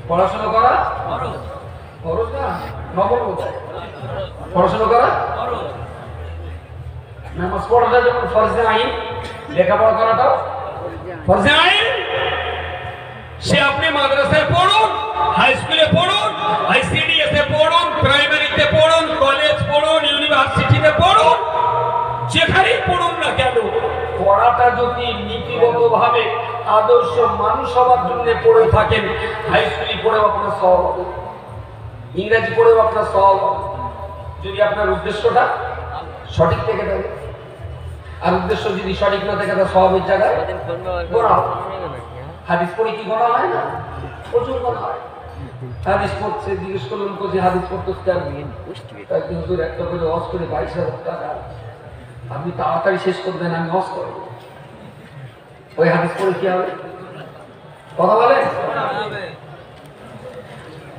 পড়াশোনা করা ফরজ না, পড়াশোনা করা ফরজ। নামাজ পড়াটা যখন ফরজে আইন, লেখাপড়া করাটাও ফরজে আইন। সে আপনি মাদ্রাসায় পড়ুন, হাই স্কুলে পড়ুন, আইসিডিএসে পড়ুন, প্রাইমারিতে পড়ুন, কলেজ পড়ুন, ইউনিভার্সিটিতে পড়ুন, যেখানেই পড়ুন না কেন, পড়াটা যদি নীতিগতভাবে আদর্শ মানুষ হওয়ার জন্য পড়ে থাকেন, হাই স্কুলে পড়েও আপনার সওয়াব হবে, ইংরেজি পড়েও আপনার সওয়াব হবে, যদি আপনার উদ্দেশ্যটা সঠিক থেকে থাকে। আর উদ্দেশ্য যদি সঠিক না থাকে, তার সওয়াবের জায়গায় গোনা হবে। হাদিস পড়ে কি গোনা হয় না? প্রচুর গোনা হয়। হাদিস পড়ছে, জিজ্ঞেস করলাম যে হাদিস পড়তে একদিন হুজুর একটা করে হজ করে 22,000 টাকা, আপনি তাড়াতাড়ি শেষ করবেন, আমি হজ করব। ওই হাদিস পড়ে কি হবে? কথা বলেন।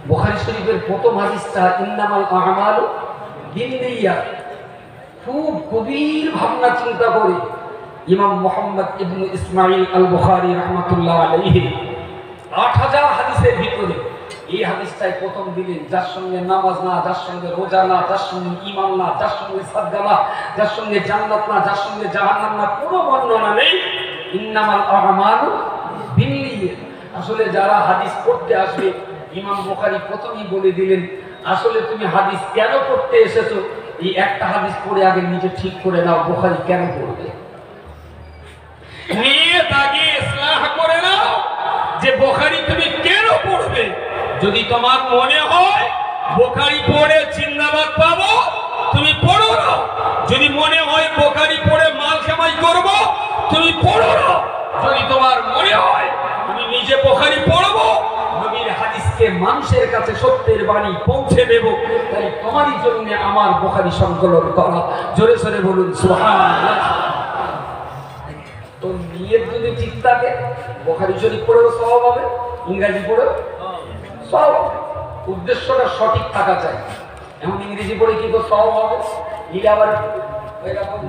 বুখারী শরীফের প্রথম হাদিসটা ইন্নামাল আমালু বিন্নিয়াত, খুব গভীর ভাবনা চিন্তা করে ইমাম মুহাম্মদ ইবনে ইসমাঈল আল বুখারী রাহমাতুল্লাহ আলাইহি 8000 হাদিসের ভিতরে এই হাদিসটাই প্রথম দিলেন, যার সঙ্গে নামাজ না, যার সঙ্গে রোজা না, যার সঙ্গে ঈমান না, যার সঙ্গে সাদকা না, যার সঙ্গে জান্নাত না, যার সঙ্গে জাহান্নাম না, কোনো বর্ণনা নেই। ইন্নামাল আমালু বিন্নিয়াত। আসলে যারা হাদিস পড়তে আসবে, ইমাম বুখারী প্রথমেই বলে দিলেন, আসলে তুমি হাদিস কেন পড়তে এসেছো, এই একটা হাদিস পড়ে আগে নিজে ঠিক করে নাও বুখারী কেন পড়বে। নিয়ত আগে ইসলাহ করে নাও যে বুখারী তুমি কেন পড়বে। যদি তোমার মনে হয় বুখারী পড়ে জিন্দাবাদ পাবো, তুমি পড়ো না। যদি মনে হয় বুখারী পড়ে মাল কামাই করব, তুমি পড়ো না। যদি তোমার মনে হয় তুমি নিজে বুখারী পড়বো, নবীর হাদিসকে মানুষের কাছে সত্যের বাণী পৌঁছে দেব, তাই তোমারই জন্য আমার বুখারী সংকলন করা। জোরে জোরে বলুন সুবহানাল্লাহ। তো নিয়ত যদি ঠিক থাকে, বুখারী শরীফ পড়েও সওয়াব হবে, ইংরেজি পড়েও সওয়াব হবে। উদ্দেশ্যটা সঠিক থাকা চাই। এমন ইংরেজি পড়ে কি তো সওয়াব হবে, নিলে আবার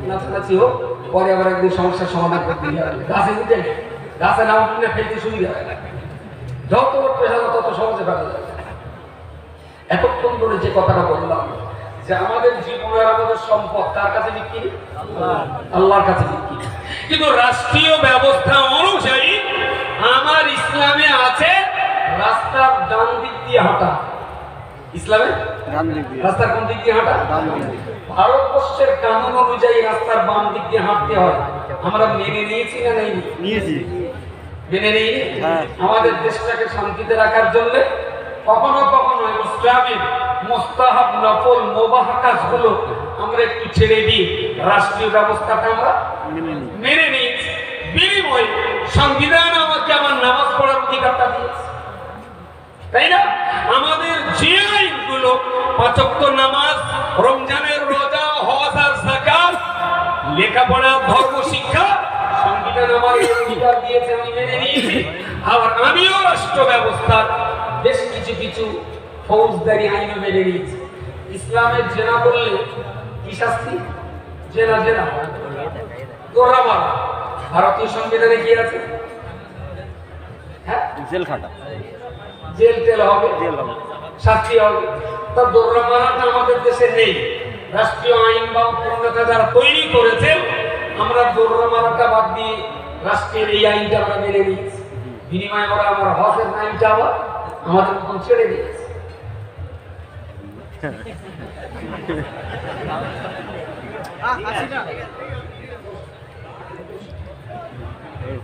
নাচানাচি হোক, পরে আবার একদিন সমস্যার সমাধান করতে হবে। গাছে উঠে গাছে না উঠলে ফেলতে সুবিধা হয় না, যত পেশালো তত সহজে ফেলা যায়। এতক্ষণ ধরে যে কথাটা বললাম যে আমাদের জীবন আর আমাদের সম্পদ কার কাছে বিক্রি? আল্লাহর কাছে বিক্রি। কিন্তু রাষ্ট্রীয় ব্যবস্থা অনুযায়ী আমার ইসলামে আছে রাস্তার ডান দিক দিয়ে হাঁটা। ইসলামে রাস্তার কোন দিক দিয়ে হাঁটা? ভারতবর্ষের কানুন অনুযায়ী রাস্তার বাম দিক দিয়ে হাঁটতে হয়। আমরা মেনে নিয়েছি না নিয়েছি? মেনে নিই। আমাদের দেশটাকে শান্তিতে রাখার জন্য কখনো কখনো ইসলামের মুস্তাহাব, নফল, মুবাহ কাজগুলো আমরা একটু ছেড়ে দিই, রাষ্ট্রীয় ব্যবস্থাটা আমরা মেনে নিয়েছি। বিনিময়ে সংবিধান আমাকে আমার নামাজ পড়ার অধিকারটা দিয়েছে, তাই না? আমাদের যে আইনগুলো, 5 ওয়াক্ত নামাজ, রমজানের রোজা, হজ আর যাকাত, লেখাপড়া, ধর্ম শিক্ষা, সংবিধান আমাকে অধিকার দিয়েছে, আমি মেনে নিয়েছি। আবার আমিও রাষ্ট্র ব্যবস্থার বেশ কিছু কিছু ফৌজদারি আইন মেনে নিয়েছি। ইসলামের জেনা বললে কি শাস্তি? জেনা তোরা মারা। ভারতীয় সংবিধানে কি আছে? হ্যাঁ, জেল খাটা, জেল টেল হবে, শাস্তি হবে। তা দৌড়া মারাটা আমাদের দেশে নেই। রাষ্ট্রীয় আইন বা প্রণেতা যারা তৈরি করেছেন, আমরা দৌড়া মারাটা বাদ দিয়ে রাষ্ট্রের এই আইনটা আমরা মেনে নিয়েছি। বিনিময়ে ওরা আমার হজের আইনটা আবার আমাদের মতন ছেড়ে দিয়েছে।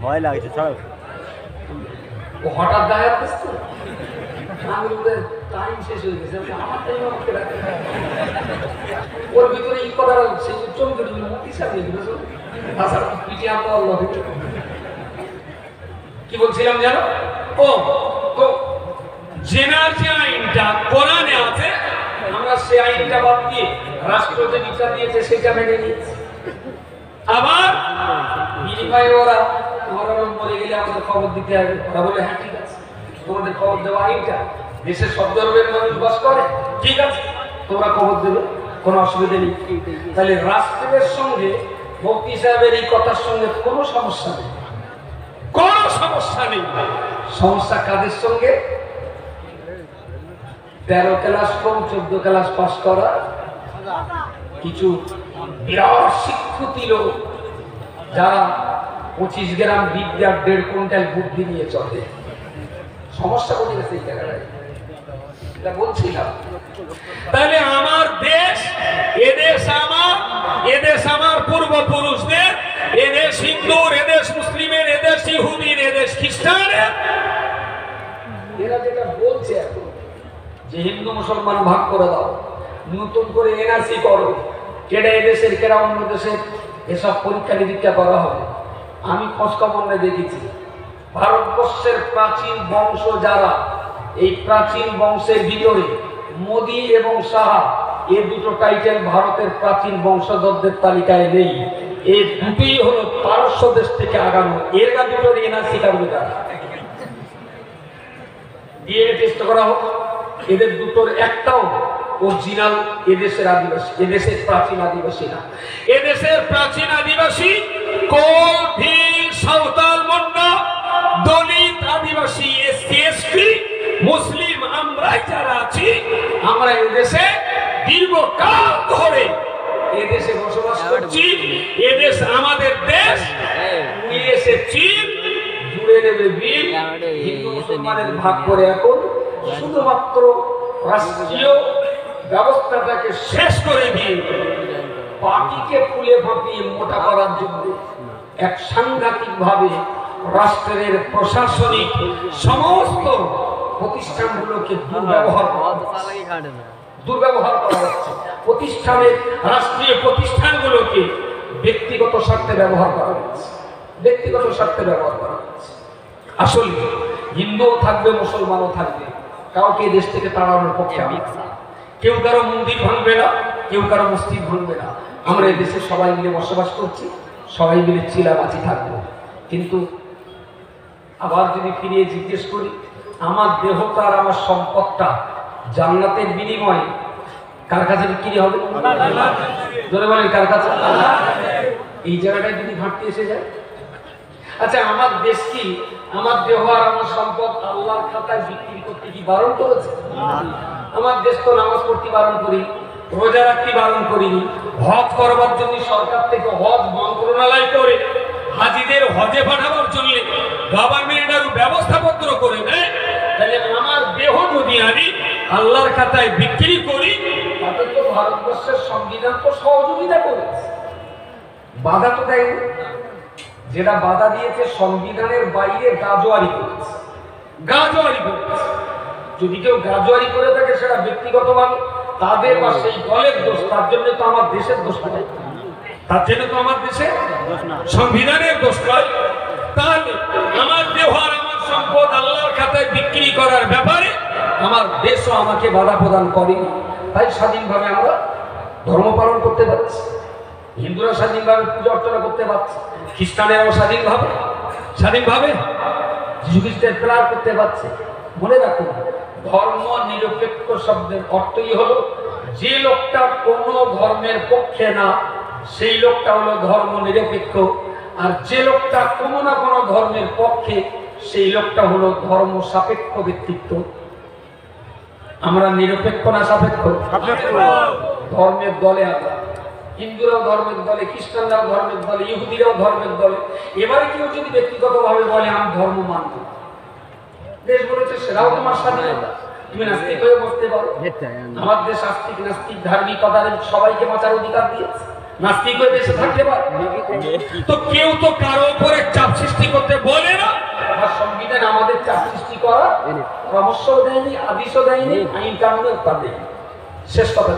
ভয় লাগছে সব। ও হঠাৎ দেখা যাচ্ছে, আমি ওদের টাইম শেষ হয়ে গেছে, আমার টাইম আমাকে রাখে। ওর ভিতরে এই কথা সেই চমকে দিল, মুক্তি সামনে দিল। তাছাড়া পিছিয়ে আমরা আল্লাহ কি বলছিলাম জানো? ও তো জেনার যে আইনটা কোরআনে আছে, আমরা সেই আইনটা বাদ দিয়ে রাষ্ট্র যে বিচার দিয়েছে সেটা মেনে নিয়েছি। আবার বিনিময়ে ওরা আমরা মরে গেলে আমাদের খবর দিতে হবে। ওরা বলে হ্যাঁ ঠিক আছে, তোমাদের খবর দেওয়া আইনটা দেশের সব ধর্মের মানুষ বাস করে, ঠিক আছে তোমরা খবর দেবে, কোনো অসুবিধা নেই। তাহলে রাষ্ট্রের সঙ্গে মুফতি সাহেবের এই কথার সঙ্গে কোনো সমস্যা নেই, কোনো সমস্যা নেই। সমস্যা কাদের সঙ্গে? 13 ক্লাস কম 14 ক্লাস পাস করা কিছু বিরাট শিক্ষিত লোক, যারা 25 গ্রাম বিদ্যার 1.5 কুইন্টাল বুদ্ধি নিয়ে চলে। সমস্যা কোথায় গেছে এই জায়গাটায়? এটা বলছিলাম। তাহলে আমার দেশ, এদেশ আমার পূর্বপুরুষদের, এদেশ হিন্দুর, এদেশ মুসলিমের, এদেশ ইহুদির, এদেশ খ্রিস্টানের। এরা যেটা বলছে এখন যে হিন্দু মুসলমান ভাগ করে দাও, নতুন করে এনআরসি করো, কেডা এদেশের কেডা অন্য দেশের, এসব পরীক্ষা নিরীক্ষা করা হবে। আমি খোঁজখবর নিয়ে দেখেছি, ভারতবর্ষের প্রাচীন বংশ যারা, এই প্রাচীন বংশের ভিতরে মোদি এবং সাহা, এই দুটো টাইটেল ভারতের প্রাচীন বংশধরদের তালিকায় নেই। এই দুটোই হলো পারস্য দেশ থেকে আগানো। এরা দুটোর এনআরসি কারণে তারা ডিএনএ টেস্ট করা হোক, এদের দুটোর একটাও অরিজিনাল এদেশের আদিবাসী, এদেশের প্রাচীন আদিবাসী না। এদেশের প্রাচীন আদিবাসী কোল, ভীল, সাঁওতাল, মুন্ডা, দলিত, আদিবাসী, এসসি, এসটি, মুসলিম আমরাই যারা আছি, আমরা এদেশে দীর্ঘকাল ধরে এদেশে বসবাস করছি। এদেশ আমাদের দেশ, এদেশে চীন জুড়ে নেবে বিল, হিন্দু মুসলমানের ভাগ করে এখন শুধুমাত্র রাষ্ট্রীয় ব্যবস্থাটাকে শেষ করে দিয়ে পার্টিকে ফুলে ফাঁপিয়ে মোটা করার জন্য এক সাংঘাতিক ভাবে রাষ্ট্রের প্রশাসনিক সমস্ত প্রতিষ্ঠানগুলোকে দুর্ব্যবহার করা হচ্ছে। প্রতিষ্ঠানের, রাষ্ট্রীয় প্রতিষ্ঠানগুলোকে ব্যক্তিগত স্বার্থে ব্যবহার করা হচ্ছে, ব্যক্তিগত স্বার্থে ব্যবহার করা হচ্ছে। আসলে হিন্দুও থাকবে, মুসলমানও থাকবে, কাউকে দেশ থেকে তাড়ানোর পক্ষে আমি না। কেউ কারো মন্দির ভাঙবে না, কেউ কারো মসজিদ ভাঙবে না। আমরা এই দেশে সবাই মিলে বসবাস করছি, সবাই মিলে চিলাবাচি থাকবো। কিন্তু আবার যদি ফিরিয়ে জিজ্ঞেস করি, আমার দেহটা আর আমার সম্পদটা জান্নাতের বিনিময়ে কার কাছে বিক্রি হবে? ধরে বলেন কার কাছে? এই জায়গাটায় যদি ঘাটতি এসে যায়, আচ্ছা আমার দেশ কি, আমার দেহ আর আমার সম্পদ আল্লাহর খাতায় বিক্রি করতে কি বারণ করেছে? আমার দেশ তো নামাজ পড়তে বারণ করি, রোজা রাখতে বারণ করিনি। হজ করবার জন্য সরকার থেকে হজ মন্ত্রণালয় করে হাজিদের হজে পাঠাবার জন্য গভর্নমেন্ট আরো ব্যবস্থাপত্র করে দেয়। তাহলে আমার দেহ যদি আমি আল্লাহর খাতায় বিক্রি করি, তাতে তো ভারতবর্ষের সংবিধান তো সহযোগিতা করেছে, বাধা তো দেয়নি। যেটা বাধা দিয়েছে সংবিধানের বাইরে গাজোয়ারি করেছে, গাজোয়ারি করেছে। যদি কেউ গাজোয়ারি করে থাকে সেটা ব্যক্তিগতভাবে তাদের বা সেই দলের দোষ, তার জন্য তো আমার দেশের দোষ নয়, তার জন্য তো আমার দেশের সংবিধানের দোষ নয়। তাহলে আমার দেহ আর আমার সম্পদ আল্লাহর খাতায় বিক্রি করার ব্যাপারে আমার দেশও আমাকে বাধা প্রদান করেনি। তাই স্বাধীনভাবে আমরা ধর্ম পালন করতে পারছি, হিন্দুরা স্বাধীনভাবে পূজা অর্চনা করতে পারছে, খ্রিস্টানেরাও স্বাধীনভাবে যীশু খ্রিস্টের প্রেয়ার করতে পারছে। মনে রাখুন, ধর্ম নিরপেক্ষ শব্দের অর্থই হলো যে লোকটা কোনো ধর্মের পক্ষে না সেই লোকটা হলো ধর্ম নিরপেক্ষ, আর যে লোকটা কোনো না কোনো ধর্মের পক্ষে সেই লোকটা হলো ধর্ম সাপেক্ষ ব্যক্তিত্ব। আমরা নিরপেক্ষ না সাপেক্ষ? ধর্মের দলে আমরা, হিন্দুরাও ধর্মের দলে, খ্রিস্টানরাও ধর্মের দলে, ইহুদিরাও ধর্মের দলে। এবারে কেউ যদি ব্যক্তিগতভাবে বলে আমি ধর্ম মানব, দেশ বলেছে সেটাও তোমার স্বাধীনতা, তুমি নাস্তিক হয়ে বসতে পারো। আমার দেশ আস্তিক নাস্তিক ধার্মিকতার সবাইকে বাঁচার অধিকার দিয়েছে, নাস্তিক হয়ে দেশে থাকতে পারে। তো কেউ তো কারো উপরে চাপ সৃষ্টি করতে বলে না। আমার সংবিধান আমাদের চাপ সৃষ্টি করা পরামর্শও দেয়নি, আদেশও দেয়নি, আইন কানুনের তা দেয়নি। শেষ কথা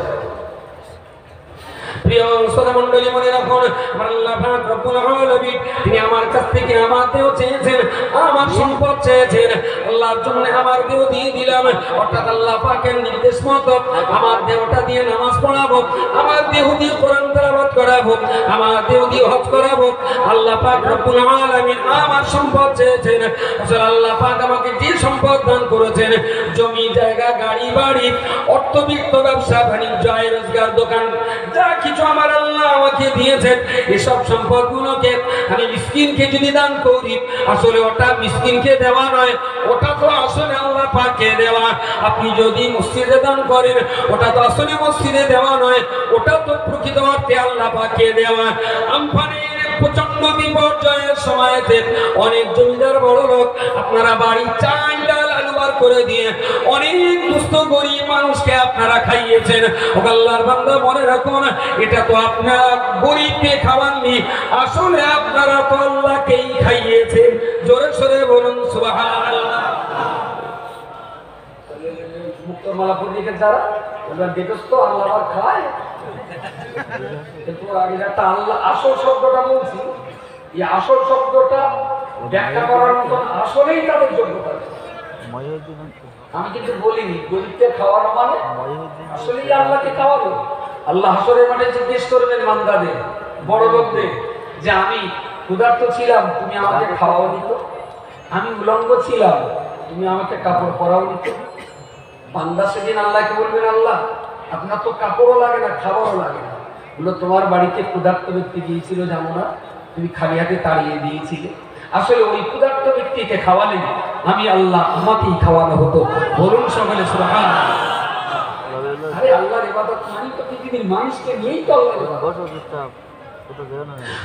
প্রিয় শ্রোতা মণ্ডলী, মনে রাখুন আমার আল্লাহ পাক রব্বুল আলামিন তিনি আমার কাছ থেকে আমাদেরও চেয়েছেন, আমার সম্পদ চেয়েছেন, আল্লাহর জন্য আমার দেহ দিয়ে দিলাম। অর্থাৎ আল্লাহ পাকের নির্দেশ মতো আমার দেহটা দিয়ে নামাজ পড়াবো, আমার দেহ দিয়ে কোরআন তেলাওয়াত করাবো, আমার দেহ দিয়ে হজ করাবো। আল্লাহ পাক রব্বুল আলামিন আমার সম্পদ চেয়েছেন। আসলে আল্লাহ পাক আমাকে যে সম্পদ দান করেছেন, জমি জায়গা গাড়ি বাড়ি অর্থবিত্ত ব্যবসা বাণিজ্য আয় রোজগার দোকান যা কিছু আমার আল্লাহ আমাকে দিয়েছেন, এসব সম্পদগুলোকে আমি মিসকিনকে যদি দান করি, আসলে ওটা মিসকিনকে দেওয়া নয়, ওটা তো আসলে আল্লাহ পাককে দেওয়া। আপনি যদি মসজিদে দান করেন, ওটা তো আসলে মসজিদে দেওয়া নয়, ওটা তো প্রকৃত অর্থে আল্লাহ পাককে দেওয়া। আমফানের প্রচন্ড বিপর্যয়ের সময়তে অনেক জমিদার বড় লোক আপনারা বাড়ি চাল ডাল আলু বার করে দিয়ে অনেক দুস্থ গরিব মানুষকে আপনারা খাইয়েছেন। ও আল্লাহর বান্দা মনে রাখুন, এটা তো আপনারা গরিবকে খাওয়াননি, আসলে আপনারা তো আল্লাহকেই খাইয়েছেন। জোরে সোরে বলুন সুবহানাল্লাহ। মুক্তমালাপুর দিকে যারা ওরা দেখোস তো আল্লাহ আবার খায়, কিন্তু আগে একটা আল্লাহ আসল শব্দটা বলছি, এই আসল শব্দটা ব্যাখ্যা করার মতন আসলেই তাদের যোগ্যতা। আমি কিন্তু বলিনি গরিবকে খাওয়ানো মানে আসলেই আল্লাহকে খাওয়াবো। আল্লাহ হাসরের মাঠে জিজ্ঞেস করবেন বান্দাদের, বড় লোকদের, যে আমি ক্ষুধার্ত ছিলাম, তুমি আমাকে খাওয়াওনি তো? আমি উলঙ্গ ছিলাম, তুমি আমাকে কাপড় পরাওনি তো? বান্দা সেদিন আল্লাহকে বলবেন, আল্লাহ আপনার তো কাপড়ও লাগে না, খাবারও লাগে না, বললো তোমার বাড়িতে ক্ষুধার্ত ব্যক্তি গিয়েছিল জানো না, তুমি খালি হাতে তাড়িয়ে দিয়েছিলে। আসলে ওই ক্ষুধার্ত ব্যক্তিকে খাওয়ালেন, আমি আল্লাহ আমাকেই খাওয়ানো হতো। বলুন সকলে সুবহানাল্লাহ। আরে আল্লাহর ইবাদত মানে তো পৃথিবীর মানুষকে নিয়েই তো আল্লাহর ইবাদত।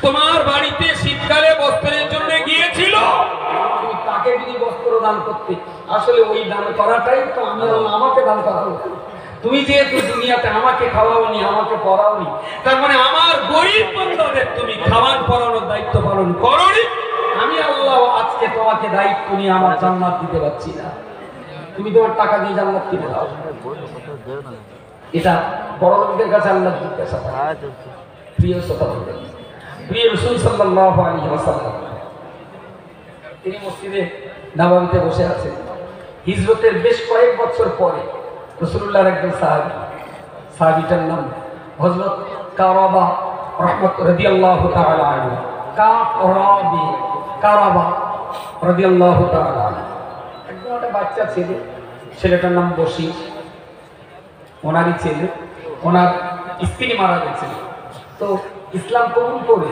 তোমার বাড়িতে শীতকালে বস্ত্রের জন্য গিয়েছিল, তুমি তাকে যদি বস্ত্র দান করতে, আসলে ওই দান করাটাই তো আমি আল্লাহ আমাকে দান করা হতো। তুমি যেহেতু দুনিয়াতে আমাকে খাওয়াওনি, আমাকে পড়াওনি, তার মানে আমার গরিব বান্দাদের তুমি খাওয়ান পড়ানোর দায়িত্ব পালন করোনি। আমি আল্লাহ আজকে তোমাকে দায়িত্ব নিয়ে আমার জান্নাত দিতে পারছি না, তুমি তোমার টাকা দিয়ে জান্নাত কিনে দাও। এটা বড় লোকদের কাছে আল্লাহ জিজ্ঞাসা করে। প্রিয় শ্রোতা বন্ধু, প্রিয় রাসূল সাল্লাল্লাহু আলাইহি ওয়াসাল্লাম তিনি মসজিদে নববীতে বসে আছেন। হিজরতের বেশ কয়েক বছর পরে রাসূলুল্লাহর একজন সাহাবীটার নাম হযরত কারাবা রাদিয়াল্লাহু তাআলা আনহু। কারাবা রাদিয়াল্লাহু তাআলা আনহু একজন একটা বাচ্চা ছেলে, ছেলেটার নাম বশির। ওনারই ছেলে, ওনার স্ত্রী মারা গেছে। তো ইসলাম কবুল করে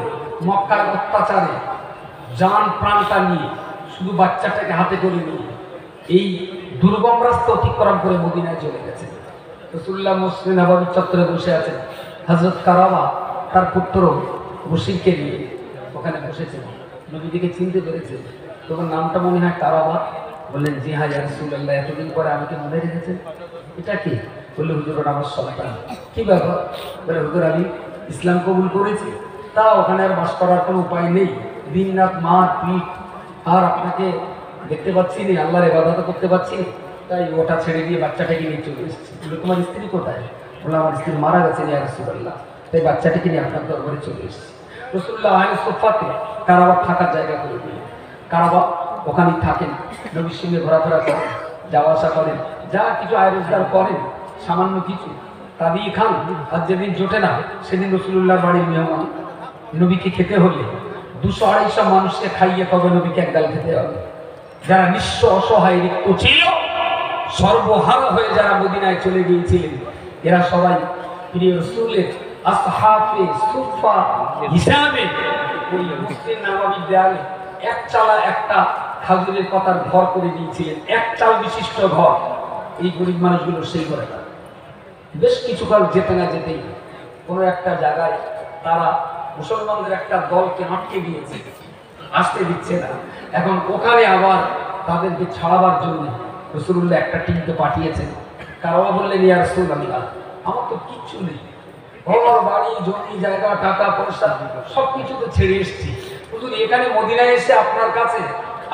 মক্কার অত্যাচারে জান প্রাণটা নিয়ে শুধু বাচ্চাটাকে হাতে করে নিয়ে এই দুর্গম রাস্তা অতিক্রম করে মদিনায় চলে গেছে। রাসূলুল্লাহ মসজিদে নববী চত্বরে বসে আছেন। হযরত কারাবা তার পুত্র বশিরকে নিয়ে ওখানে বসেছেন। নবীজিকে চিনতে পেরেছে, তখন নামটা মনে হয় কারাবা। বললেন, জি হ্যাঁ ইয়া রাসূলুল্লাহ, এতদিন পরে আমাকে মনে রেখেছেন। এটা কি? বললে, হুজুর ওটা আমার সন্তান। কি ব্যাপার? বলে, হুজুর আমি ইসলাম কবুল করেছি, তা ওখানে আর বাস করার কোনো উপায় নেই, দিন রাত মার পিঠ, আর আপনাকে দেখতে পাচ্ছি না, আল্লাহর ইবাদত করতে পারছি না, তাই ওটা ছেড়ে দিয়ে বাচ্চাটাকে নিয়ে চলে এসেছি। বলে, তোমার স্ত্রী কোথায়? বলে, আমার স্ত্রী মারা গেছেন ইয়া রাসূলুল্লাহ, তাই বাচ্চাটাকে নিয়ে আপনার দরবারে চলে এসেছি। রাসূলুল্লাহ আলাইহিস সোফাতে কারাবা থাকার জায়গা করে দিলেন। কারাবা ওখানেই থাকেন, নবীর সঙ্গে ঘোরাফেরা করেন, যাওয়া আসা করেন, যা কিছু আয় রোজগার করেন সামান্য কিছু তা দিয়ে খান। আর যেদিন জোটে না সেদিন রাসূলুল্লাহর বাড়ির মেহমান। নবীকে খেতে হলে 200-250 মানুষকে খাইয়ে তবে নবীকে একগাল খেতে হবে। যারা নিঃস্ব অসহায় রিক্ত ছিল, সর্বহারা হয়ে যারা মদিনায় চলে গিয়েছিলেন, এরা সবাই প্রিয় রাসূলের আসহাবে সুফা হিসাবে ওই মসজিদ নববীর দেয়ালে এক চালা একটা খাজুরের পাতার ঘর করে দিয়েছিলেন, এক চাল বিশিষ্ট ঘর। এই গরিব মানুষগুলো সেই করে না। বেশ কিছুকাল যেতে না যেতেই কোনো একটা জায়গায় তারা মুসলমানদের একটা দলকে আটকে দিয়েছে, আসতে দিচ্ছে না। এখন ওখানে আবার তাদেরকে ছাড়াবার জন্য রাসূলুল্লাহ একটা টিমকে পাঠিয়েছেন। কারওয়া বললেন, ইয়া রাসূলুল্লাহ, আমার তো কিচ্ছু নেই, ঘর বাড়ি জমি জায়গা টাকা পয়সা সব কিছু তো ছেড়ে এসেছি, হুজুর এখানে মদিনায় এসে আপনার কাছে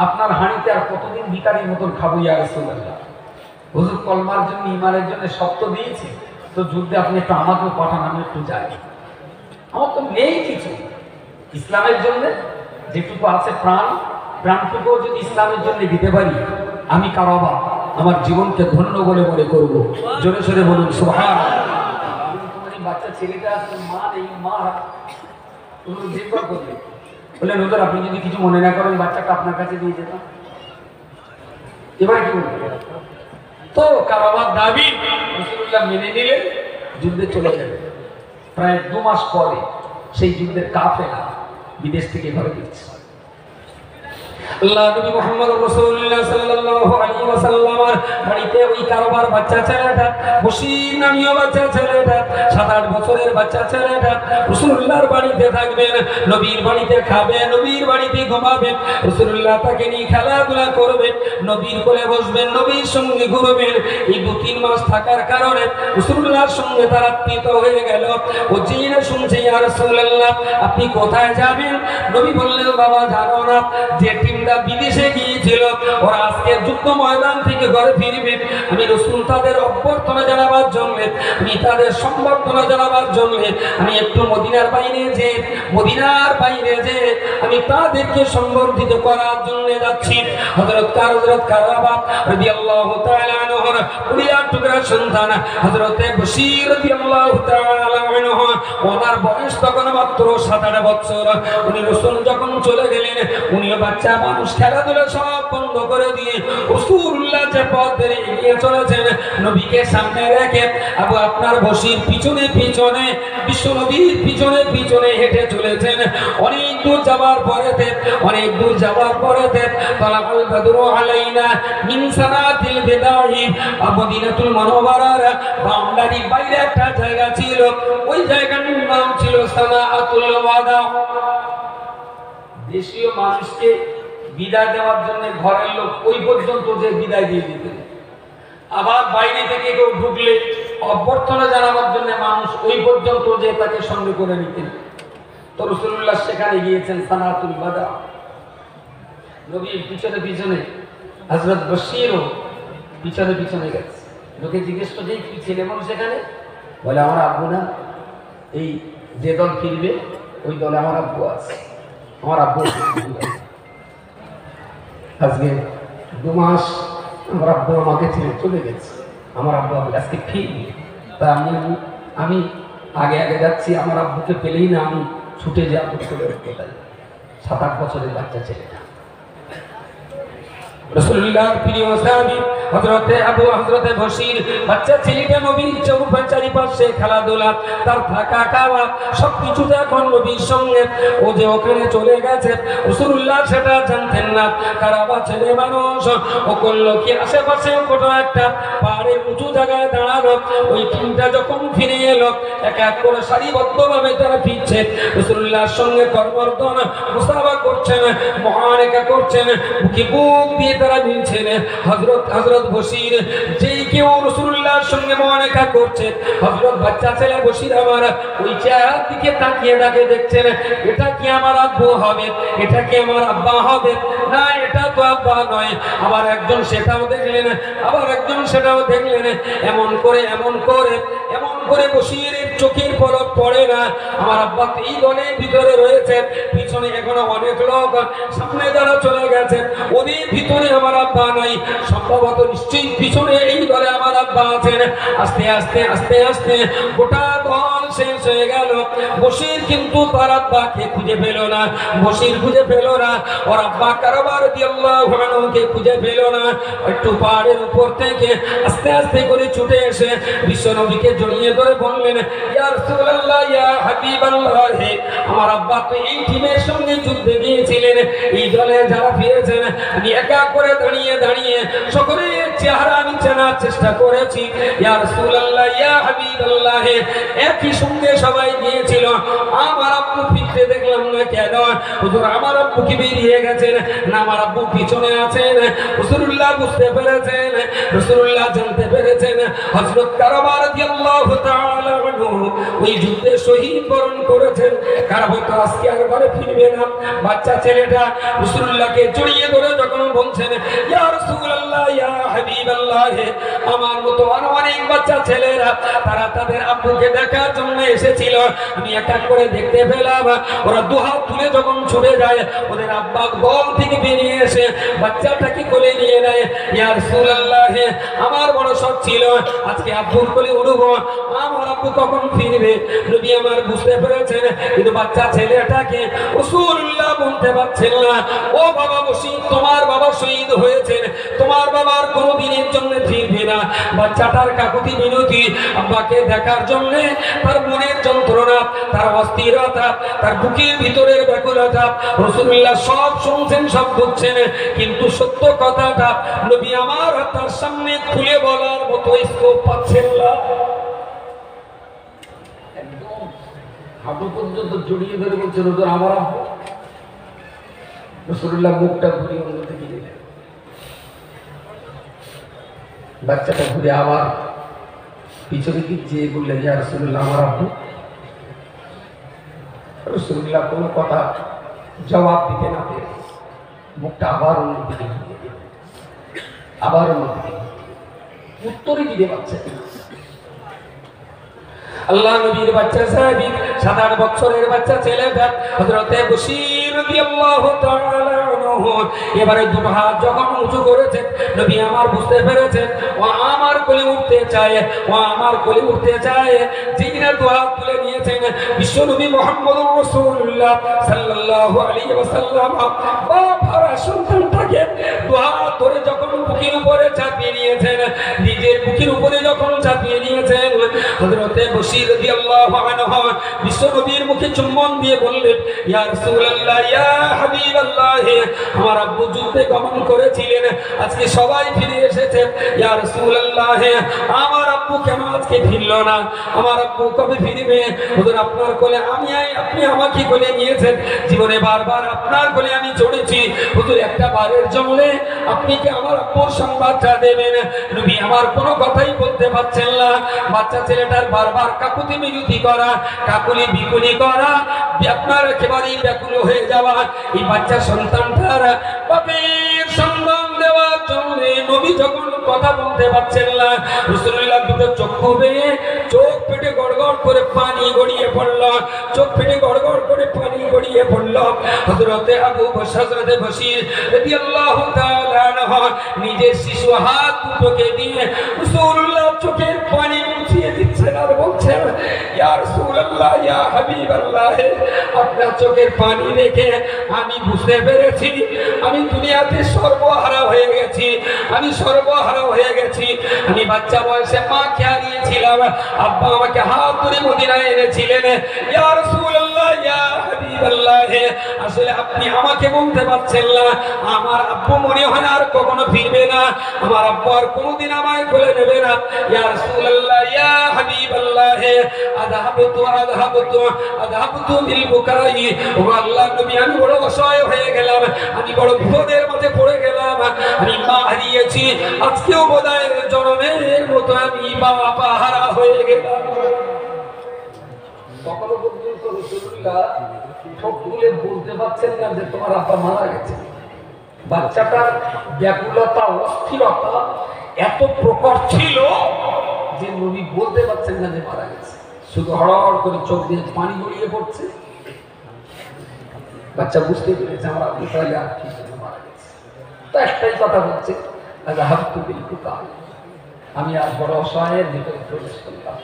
আপনার হাঁড়িতে আর কতদিন ভিখারির মতন খাবো ইয়া রাসূলুল্লাহ। হুজুর কলমার জন্য ইমানের জন্য শক্ত দিয়েছে, তো যুদ্ধে আপনি একটু আমাকেও পাঠান, আমি একটু যাই। আমার তো নেই কিছু, ইসলামের জন্য যেটুকু আছে প্রাণটুকুও যদি ইসলামের জন্য দিতে পারি, আমি কারওয়া আমার জীবনকে ধন্য বলে মনে করব। জোরে সোরে বলুন সুবহানাল্লাহ। তোমার এই বাচ্চা ছেলেটা মা নেই, মা দেখবার করবে বললেন, হুজুর আপনি যদি কিছু মনে না করেন বাচ্চাটা আপনার কাছে দিয়ে যেতাম। এবার কি বলবেন? তো কারওয়ার দাবি রাসূলুল্লাহ মেনে নিলেন, যুদ্ধে চলে যাবে। প্রায় 2 মাস পরে সেই যুদ্ধের কাফেলা বিদেশ থেকে ঘরে ফিরছে। আল্লাহ নবী মুহাম্মদ রাসূলুল্লাহ সাল্লাল্লাহু আলাইহি ওয়াসাল্লামের বাড়িতে ওই কারবার বাচ্চা ছেলেটা, বশীর নামীয় বাচ্চা ছেলেটা, 7-8 বছরের বাচ্চা ছেলেটা রাসূলুল্লাহর বাড়িতে থাকবেন, নবীর বাড়িতে খাবেন, নবীর বাড়িতে ঘুমাবেন, রাসূলুল্লাহ তাকে নিয়ে খেলাধুলা করবেন, নবীর কোলে বসবেন, নবীর সঙ্গে ঘুরবেন। এই 2-3 মাস থাকার কারণে রাসূলুল্লাহর সঙ্গে তার আত্মীয়তা হয়ে গেল। ও জিনে শুনছে, ইয়া রাসূলুল্লাহ আপনি কোথায় যাবেন? নবী বললেন, বাবা জানো না যে টিমটা বিদেশে গিয়েছিল ওরা আজকে যুদ্ধ ময়দান থেকে ঘরে ফিরবে, আমি রাসূল তাদের অভ্যর্থনা জানাবার জন্য, আমি তাদের সম্বর্ধনা জানাবার জন্য আমি একটু মদিনার বাইরে যে আমি তাদেরকে সম্বর্ধিত করার জন্য যাচ্ছি। হযরত কারওয়া রাদিয়াল্লাহু তাআলা আনহু কুলিয়ার টুকরা সন্তান হযরত বশীর রাদিয়াল্লাহু তাআলা আনহু, ওনার বয়স তখন মাত্র 7-8 বছর। উনি রাসূল যখন চলে গেলেন, উনিও বাচ্চা মানুষ, খেলাধুলা সব বন্ধ করে দিয়ে রাসূলুল্লাহ যে পথ ধরে এগিয়ে চলেছেন, নবীকে সামনে রেখে আবু আপনার বশীর পিছনে পিছনে বিশ্বনবীর পিছনে পিছনে হেঁটে চলেছেন। অনেক দূর যাবার পরেতে তালাকাল বাদরু আলাইনা মিন সানাতিল বিদাহি, মদিনাতুল মুনাওয়ারার বাউন্ডারির বাইরে একটা জায়গা ছিল, ওই জায়গাটার নাম ছিল সানাতুল ওয়াদা। দেশীয় মানুষকে বিদায় দেওয়ার জন্য ঘরের লোক ওই পর্যন্ত যে বিদায় দিয়ে দিতেন, আবার বাইরে থেকে কেউ ঢুকলে অভ্যর্থনা জানাবার জন্য মানুষ ওই পর্যন্ত যে তাকে সঙ্গে করে নিতেন। তো রাসূলুল্লাহ সেখানে গিয়েছেন সানাতুল ওয়াদা। নবীর পিছনে পিছনে হযরত বশীরও পিছনে পিছনে গেছে। লোকে জিজ্ঞেস করছে, কি ছেলে মানুষ সেখানে? বলে, আমার আব্বু না, এই যে দল ফিরবে ওই দলে আমার আব্বু আছে, আমার আব্বু। আজকে 2 মাস আমার আব্বু আমাকে ছেড়ে চলে গেছে, আমার আব্বু আজকে ফিরবে। তা আমি আগে যাচ্ছি, আমার আব্বুকে পেলেই না আমি ছুটে যাবো চলে কোথায়। 7-8 বছরের বাচ্চা ছেলেটা রাসূলুল্লাহর প্রিয় সাহাবী হযরত বশীর বাচ্চা ছেলেটা নবীর চারিপাশে খেলাধুলা, তার থাকা খাওয়া সবকিছুতে এখন নবীর সঙ্গে। ও যে ওখানে চলে গেছে রাসূলুল্লাহ সেটা জানতেন না। কারওয়া ছেলে মানুষ ও করলো কি, আশেপাশে কোথাও একটা পাহাড়ের উঁচু জায়গায় দাঁড়ালো। ওই টিমটা যখন ফিরে এলো, এক এক করে সারিবদ্ধভাবে তারা ফিরছে, রাসূলুল্লাহর সঙ্গে করমর্দন মুসাফা করছেন, মুআনাকা করছেন, বুকে বুক দিয়ে তারা মিলছেন। হযরত বশীর যেই কেউ রাসূলুল্লাহর সঙ্গে মুআনাকা করছে, হযরত বাচ্চা ছেলে বশীর আমার ওই চেহারার দিকে তাকিয়ে দেখছেন, এটা কি আমার আব্বু হবে, এটা কি আমার আব্বা হবে? না, এটা তো আব্বা নয়। আবার একজন সেটাও দেখলেন, আবার একজন সেটাও দেখলেন। এমন করে বশীরের চোখের পলক পড়ে না, আমার আব্বা এই দলের ভিতরে রয়েছে, পিছনে এখনো অনেক লোক, সামনে যারা চলে গেছে ওদের ভিতরে আমার আব্বা নাই, সম্ভবত নিশ্চয়ই পিছনে এই দলে আমার আব্বা আছেন। আস্তে আস্তে আস্তে আস্তে গোটা দল শেষ হয়ে গেল। বশীর কিন্তু তার আব্বাকে খুঁজে পেল না, বশীর খুঁজে পেল না, ওর আব্বা কারওয়া রাদিয়াল্লাহু আনহুকে খুঁজে পেল না। একটু পাহাড়ের উপর থেকে আস্তে আস্তে করে ছুটে এসে বিশ্বনবীকে জড়িয়ে ধরে বললেন, ইয়া রাসূলুল্লাহ, ইয়া হাবিবাল্লাহ, আমার আব্বা তো এই টিমের সঙ্গে যুদ্ধে গিয়েছিলেন, এই দলে যারা ফিরেছেন আমি একা করে দাঁড়িয়ে সকলের চেহারা আমি চেনার চেষ্টা করেছি। ইয়া রাসূলুল্লাহ, ইয়া হাবিবাল্লাহ, একই সঙ্গে সবাই গিয়েছিল। আমার আব্বু ফিরতে দেখলাম না কেন? হুজুর, আমার আব্বু কি বেরিয়ে গেছেন না আমার আব্বু পিছনে আছেন? রাসূলুল্লাহ বুঝতে পেরেছেন, রাসূলুল্লাহ জানতে পেরেছেন হযরত কারবা রাদিয়াল্লাহু তাআলা আনহু ওই যুদ্ধে শহীদ বরণ করেছেন। কারবা তো আজকে আর ঘরে ফিরবে না। বাচ্চা ছেলেটা রাসূলুল্লাহকে জড়িয়ে ধরে যখন বলছেন, ইয়া রাসূলুল্লাহ, ইয়া হাবিবাল্লাহ, আমার মতো আরো অনেক বাচ্চা ছেলেরা তারা তাদের আব্বুকে দেখার জন্য এসেছিল। আমি এক এক করে দেখতে পেলাম ওরা দুহাত তুলে যখন ছুটে যায়, ওদের আব্বা দল থেকে বেরিয়ে এসে বাচ্চাটাকে কোলে নিয়ে নেয়। ইয়া রাসূলুল্লাহ, আমার বড় শখ ছিল আজকে আব্বুর কোলে উঠব, আমার আব্বু কখন ফিরবে। নবী আমার বুঝতে পেরেছেন, কিন্তু বাচ্চা ছেলেটাকে রাসূলুল্লাহ বলতে পারছেন না, ও বাবা বসির, তোমার বাবা শহীদ হয়েছেন, তোমার বাবার কোনো দিনের জন্য ফিরবে না। বাচ্চাটার কাকুতি মিনতি আব্বাকে দেখার জন্য তার মনের যন্ত্রণা, তার অস্থিরতা, তার বুকের ভিতরের ব্যাকুলতা রাসূলুল্লাহ সব শুনছেন, সব বুঝছেন, কিন্তু সত্য কথাটা নবী আমার তার সামনে খুলে বলার মতো স্কোপ পাচ্ছেন না। একদম হাঁটু পর্যন্ত জড়িয়ে ধরে বলছেন, ওদের আমার আব্বু। রাসূলুল্লাহ মুখটা ঘুরিয়ে অন্যদিকে দিলেন। বাচ্চাটা ঘুরে আবার পিছনে দিক যে বললেন, ইয়া রাসূলুল্লাহ, আমার আব্বু। রাসূলুল্লাহ কোনো কথা জবাব দিতে না পেরে মুখটা আবার অন্যদিকে ঘুরিয়ে দিলেন, আবার অন্যদিকে উত্তরে দিতে পারছেন না। আল্লাহ নবীর বাচ্চা সাহাবী 7-8 বছরের বাচ্চা ছেলেটা হযরতে বশীর রাদিয়াল্লাহু তাআলা আনহু এবারে দুটো হাত যখন উঁচু করেছে, নবী আমার বুঝতে পেরেছেন ও আমার কোলে উঠতে চায়, ও আমার কোলে উঠতে চায়। যিনি দু হাত তুলে নিয়েছেন বিশ্বনবী মুহাম্মদুর রাসূলুল্লাহ সাল্লাল্লাহু আলাইহি ওয়াসাল্লাম, বাবার সন্তানটাকে দু হাত ধরে যখন বুকের উপরে চাপিয়ে নিয়েছেন, নিজের বুকের উপরে যখন চাপিয়ে নিয়েছেন, হযরতে বশীর রাদিয়াল্লাহু আনহু বিশ্বনবীর মুখে চুম্বন দিয়ে বললেন, ইয়া রাসূলুল্লাহ, ইয়া হাবিবাল্লাহ, আমার আব্বু যুদ্ধে গমন করেছিলেন, আজকে সবাই ফিরে এসেছে। ইয়া রাসূলুল্লাহ, আমার আব্বু কেন আজকে ফিরল না? আমার আব্বু কবে ফিরবে? হুজুর, আপনার কোলে আমি আপনি আমাকে কোলে নিয়েছেন, জীবনে বারবার আপনার কোলে আমি চড়েছি। হুজুর, একটা বারের জন্য আপনি কি আমার আব্বুর সংবাদটা দেবেন? নবী আমার কোনো কথাই বলতে পারছেন না। বাচ্চা ছেলেটার বারবার কাকুতি মিনতি করা, কাকুলি বিকুলি করা, আপনার একেবারেই ব্যাকুল হয়ে যাওয়া। এই বাচ্চা সন্তানটার বাপের সম্মান দেওয়ার জন্য নবী যখন কথা বলতে পারছেন না, রাসূলুল্লাহ দুটো চক্ষু বেয়ে চোখ পেটে গড়গড় করে পানি গড়িয়ে পড়ল, চোখ পেটে গড়গড় করে পানি গড়িয়ে পড়ল। হযরতে আবু বকর হযরতে বশীর রাদিয়াল্লাহু তাআলা আনহু নিজের শিশু হাত দুটোকে দিয়ে রাসূলুল্লাহ চোখের পানি মুছিয়ে দিচ্ছেন আর বলছেন, ইয়া রাসূলুল্লাহ, ইয়া হাবিবাল্লাহ, আপনার চোখের পানি দেখে আমি বুঝতে পেরেছি আমি দুনিয়াতে সর্বহারা হয়ে গেছি, আমি সর্বহারা হয়ে গেছি। আমি বাচ্চা বয়সে মাকে হারিয়েছিলাম, আব্বা আমাকে হাত ধরে মদিনায় এনেছিলেন। ইয়া রাসূলুল্লাহ, ইয়া হাবিবাল্লাহ, আসলে আপনি আমাকে বলতে পারছেন না আমার আব্বু মনে হয় আর কখনো ফিরবে না, আমার আব্বু আর কোনোদিন আমায় কোলে নেবে না। ইয়া রাসূলুল্লাহ, ইয়া হাবিবাল্লাহ, আযহাবতু বিল বুকাই, ও আল্লাহর নবী, আমি বড় অসহায় হয়ে গেলাম, আমি বড় বিপদের মধ্যে পড়ে গেলাম, আমি মা হারিয়েছি, আজকেও বোধহয় জনমের মতো আমি বাবা হারা হয়ে গেলাম। কখনো পর্যন্ত রাসূলুল্লাহ ঠোঁট খুলে বলতে পারছেন না যে তোমার আব্বা মারা গেছে। বাচ্চাটার ব্যাকুলতা, অস্থিরতা এত প্রকট ছিল যে নবী বলতে পারছেন না যে মারা গেছে, শুধু হড়হড় করে চোখ দিয়ে পানি গড়িয়ে পড়ছে। বাচ্চা বুঝতে পেরেছে আমার আব্বু তাহলে আর কি মারা গেছে। তো একটাই কথা বলছে, আযহাবতু বিল বুকাই, আমি আজ বড় অসহায়ের ভিতরে প্রবেশ করলাম।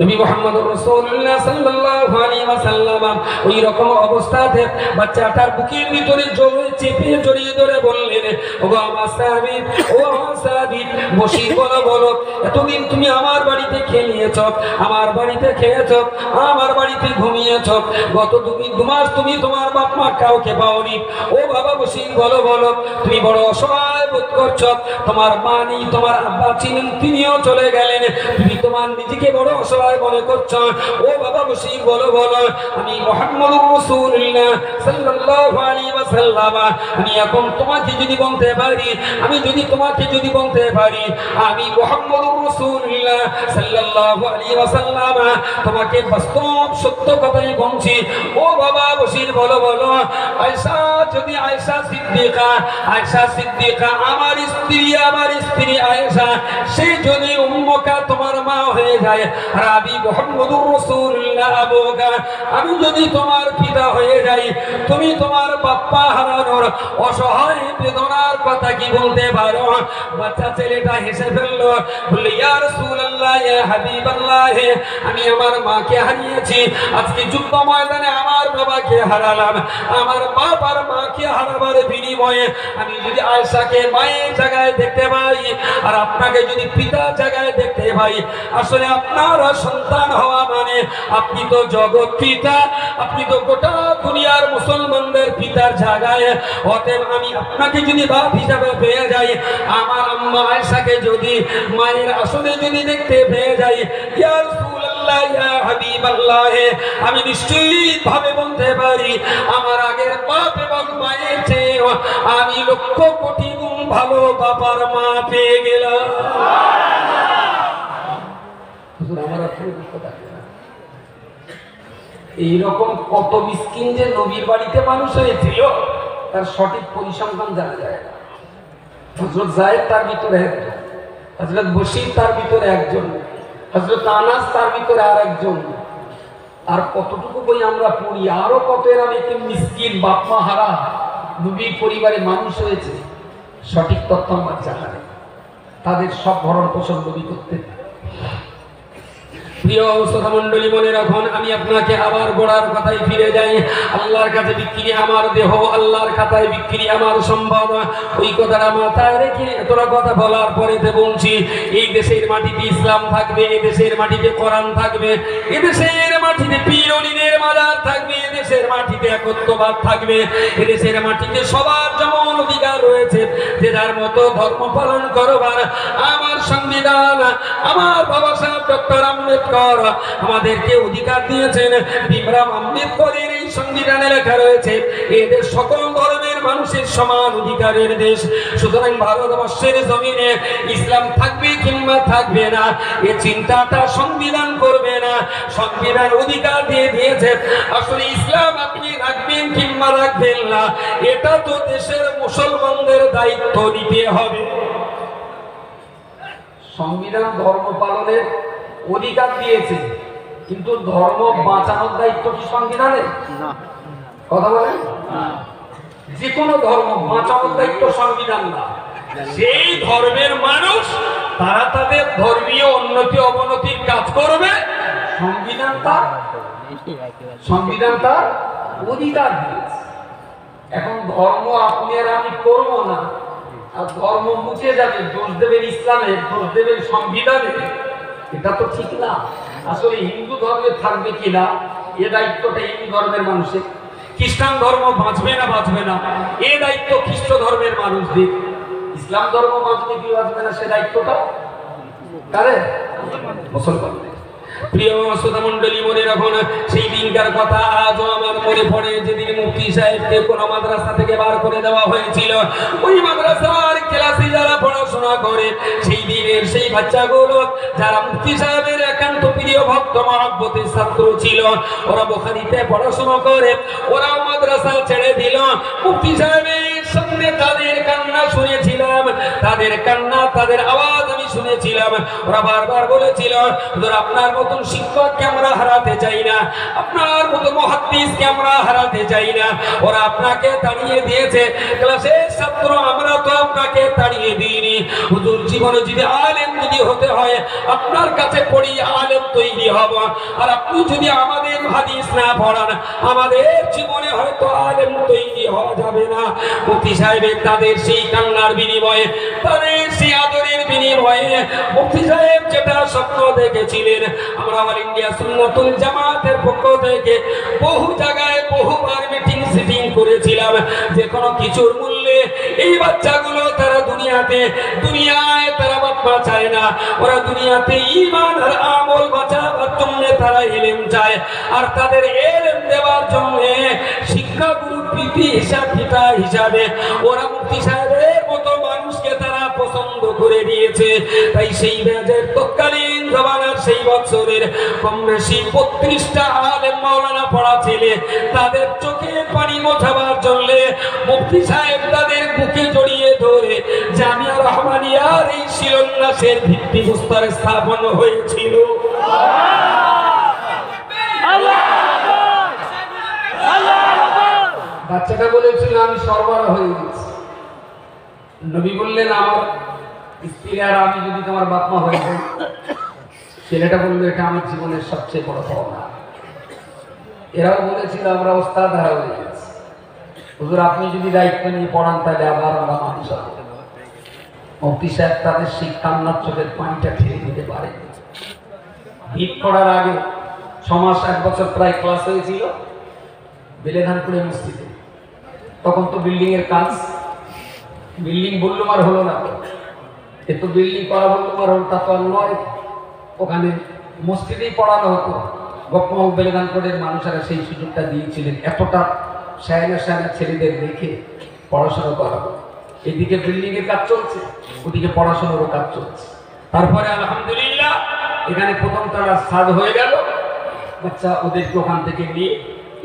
নবী মুহাম্মদুর রাসূলুল্লাহ সাল্লাল্লাহু আলাইহি ওয়াসাল্লাম ওই রকম অবস্থাতে বাচ্চাটার বুকের ভিতরে চেপে জড়িয়ে ধরে বললেন, ওগো আমার সাহাবী, ও আমার সাহাবী, বসির বলো এতদিন তুমি আমার বাড়িতে খেলিয়েছ, আমার বাড়িতে খেয়েছ, আমার বাড়িতে ঘুমিয়েছ, গত 2 মাস তুমি তোমার বাপ মা কাউকে পাওনি। ও বাবা বসির বলো তুমি বড় অসহায় বোধ করছো, তোমার মা নেই, তোমার আব্বা ছিলেন, তিনিও চলে গেলেন, তুমি তোমার নিজেকে বড় অসহায় মনে করছো। ও বাবা বসির বলো আমি মুহাম্মদুর রাসূলুল্লাহ সাল্লাল্লাহু আলাইহি ওয়াসাল্লাম, আমি এখন তোমাকে যদি বলতে পারি, আমি মুহাম্মদুর রাসূলুল্লাহ সাল্লাল্লাহু আলাইহি ওয়াসাল্লাম তোমাকে বাস্তব সত্য কথাই বলছি। ও বাবা বসির বলো আয়েশা সিদ্দিকা আমার স্ত্রী আয়েশা, সে যদি উম্মুকা তোমার মা হয়ে যায়, আর আমি মুহাম্মদুর রাসূলুল্লাহ আবুকা, আমি যদি তোমার পিতা হয়ে যাই, তুমি তোমার বাপ্পা হারানোর অসহায় বেদনার কথা কি বলতে পারো? বাচ্চা ছেলেটা হেসে ফেললো, বলল, ইয়া রাসূলুল্লাহ, ইয়া হাবিবাল্লাহ, আমি আমার মাকে হারিয়েছি, আজকে যুদ্ধ ময়দানে আমার বাবাকে হারালাম, আমার বাপ আর মাকে হারাবার বিনিময়ে আমি যদি আয়েশাকে মায়ের জায়গায় দেখতে পাই, আর আপনাকে যদি পিতার জায়গায় দেখতে পাই, আসলে আপনারা সন্তান হওয়া মানে আপনি তো জগৎ পিতা, আপনি তো গোটা দুনিয়ার মুসলমানদের পিতার জায়গায়। অতএব আমি আপনাকে যদি বাপ হিসাবে পেয়ে যাই, আমার আম্মা আয়েশাকে যদি মায়ের আসলে যদি দেখতে পেয়ে যাই, ইয়া রাসূলুল্লাহ, ইয়া হাবিবাল্লাহ, আমি নিশ্চিতভাবে বলতে পারি আমার আগের বাপ এবং মায়ের চেয়ে আমি লক্ষ কোটি গুণ ভালো বাবার মা পেয়ে গেলাম। এইরকম কত মিসকিন যে নবীর বাড়িতে মানুষ হয়েছিল তার সঠিক পরিসংখ্যান জানা যায় না। হযরত যায়েদ তার ভিতরে একজন, হযরত বশীর তার ভিতরে একজন, হযরত আনাস তার ভিতরে আর একজন। আর কতটুকু বই আমরা পড়ি, আরো কত এরা একটি মিসকিন বাপ মা হারা নবীর পরিবারে মানুষ হয়েছে, সঠিক তথ্য আমার জানা নেই। তাদের সব ভরণ পোষণ নবী করতেন। প্রিয় শ্রোতা মণ্ডলী, মনে রাখুন, আমি আপনাকে আবার গোড়ার কথায় ফিরে যাই। আল্লাহর কাছে বিক্রি আমার দেহ, আল্লাহর খাতায় বিক্রি আমার সম্পদ। ওই কথাটা মাথায় রেখে এতটা কথা বলার পরে বলছি, এই দেশের মাটিতে ইসলাম থাকবে, এই দেশের মাটিতে কোরআন থাকবে, এই দেশের মাটিতে পীর ওলিদের মাজার থাকবে, এই দেশের মাটিতে একত্ববাদ থাকবে, এই দেশের মাটিতে সবার যেমন অধিকার রয়েছে যে যার মতো ধর্ম পালন করবার। আমার সংবিধান, আমার বাবা সাহেব ডক্টর আম্বেদকর আমাদেরকে অধিকার দিয়েছেন। ভীমরাও আম্বেদকরের এই সংবিধানে লেখা রয়েছে এদের সকল ধর্মের মানুষের সমান অধিকারের দেশ। সুতরাং ভারতবর্ষের জমিনে ইসলাম থাকবে কিংবা থাকবে না এ চিন্তাটা সংবিধান করবে না। সংবিধান অধিকার দিয়ে দিয়েছে, আসলে ইসলাম আপনি রাখবেন কিংবা রাখবেন না এটা তো দেশের মুসলমানদের দায়িত্ব নিতে হবে। সংবিধান ধর্ম পালনের অধিকার দিয়েছে, কিন্তু ধর্ম বাঁচানোর দায়িত্ব কি সংবিধানের? কথা বলেন, যে কোনো ধর্ম বাঁচানোর দায়িত্ব সংবিধান না। সেই ধর্মের মানুষ তারা তাদের ধর্মীয় উন্নতি অবনতির কাজ করবে, সংবিধান তার অধিকার দিয়েছে। এখন ধর্ম আপনি আর আমি করবো না, আর ধর্ম মুছে যাবে, দোষ দেবেন ইসলামের, দোষ দেবেন সংবিধানের, এটা তো ঠিক না। আসলে হিন্দু ধর্মে থাকবে কিনা এ দায়িত্বটা হিন্দু ধর্মের মানুষের। খ্রিস্টান ধর্ম বাঁচবে না এ দায়িত্ব খ্রিস্ট ধর্মের মানুষদের। ইসলাম ধর্ম বাঁচবে কি বাঁচবে না সে দায়িত্বটা কারে? মুসলমানদের। প্রিয় শ্রোতা মণ্ডলী, মনে রাখুন, সেই দিনকার কথা আজও আমার মনে পড়ে, যেদিন মুফতি সাহেবকে কোন মাদ্রাসা থেকে বার করে দেওয়া হয়েছিল। ওই মাদ্রাসার ক্লাসে যারা পড়াশোনা করে সেই দিনের সেই বাচ্চাগুলো যারা মুফতি সাহেবের একান্ত প্রিয় ভক্ত মহব্বতের ছাত্র ছিল, ওরা বুখারীতে পড়াশোনা করে, ওরাও মাদ্রাসা ছেড়ে দিল। মুফতি সাহেবের সামনে তাদের কান্না শুনেছিলাম, তাদের কান্না, তাদের আওয়াজ আমি শুনেছিলাম। ওরা বারবার বলেছিল, হুজুর আপনার মতন শিক্ষককে আমরা হারাতে চাই না, আপনার মতো মুহাদ্দিসকে আমরা হারাতে চাই না। ওরা আপনাকে তাড়িয়ে দিয়েছে, ক্লাসের ছাত্র আমরা তো আপনাকে তাড়িয়ে দিইনি। হুজুর জীবনে যদি আলেম যদি হতে হয়, আপনার কাছে পড়ি আলেম তৈরি হব। আর আপনি যদি আমাদের হাদিস না পড়ান, আমাদের জীবনে হয়তো আলেম তৈরি হওয়া যাবে না। মুফতি সাহেবের তাদের সেই কান্নার বিনিময়ে, তাদের সেই আদরের বিনিময়ে মুফতি সাহেব যেটা স্বপ্ন দেখেছিলেন, আমরা অল ইন্ডিয়া সুন্নাতুল জামাতের পক্ষ থেকে বহু জায়গায় বহুবার মিটিং সিটিং করেছিলাম, যে কোনো কিছুর মূল্যে এই বাচ্চাগুলো তারা দুনিয়ায় তারা বাপমা চায় না, ওরা দুনিয়াতে ঈমান আর আমল বাঁচাবার জন্য তারা ইলম চায়। আর তাদের ইলম দেওয়ার জন্য শিক্ষাগুরু পিতা হিসাবে ওরা মুফতি সাহেবের মতো মানুষকে তারা পছন্দ করে দিয়েছে। তাই সেই ব্যাজের তৎকালীন জমানার সেই বছরের কম বেশি 32টা আলেম মাওলানা পড়া ছেলে, তাদের চোখে পানি মোছাবার জন্য মুফতি সাহেব তাদের বুকে জড়িয়ে ধরে জামিয়া রহমানিয়ার এই শিলান্যাসের ভিত্তিপ্রস্তর স্থাপন হয়েছিল। বাচ্চাটা বলেছিল আমি সর্বরা হয়ে গেছি। নবী বললেন আমার স্ত্রী আর আমি যদি তোমার বাপমা হয়ে যাই। ছেলেটা বললো এটা আমার জীবনের সবচেয়ে বড় পাওনা। এরাও বলেছিল আমরা ওস্তাদ হারা হয়ে গেছি, হুজুর আপনি যদি দায়িত্ব নিয়ে পড়ান তাহলে আবার আমরা মানুষ হব। মুফতি সাহেব তাদের সেই কান্নার চোখের পানিটা ঠেলে দিতে পারে। ঈদ করার আগে 6 মাস 1 বছর প্রায় ক্লাস হয়েছিল বেলেধানপুরে মসজিদে। তখন তো বিল্ডিং এর কাজ, বিল্ডিং বললুম আর হলো না, এতো বিল্ডিং করা বললুম আর হলো তা তো আর নয়। ওখানে মসজিদেই পড়ানো হতো। গপ্পমল বেলেধানপুরের মানুষেরা সেই সুযোগটা দিয়েছিলেন, এতটা সায়না ছেলেদের দেখে পড়াশোনা করাবো। এদিকে বিল্ডিং এর কাজ চলছে, ওদিকে পড়াশোনারও কাজ চলছে। তারপরে আলহামদুলিল্লাহ এখানে প্রথম তারা সাদ হয়ে গেল, বাচ্চা ওদেরকে ওখান থেকে নিয়ে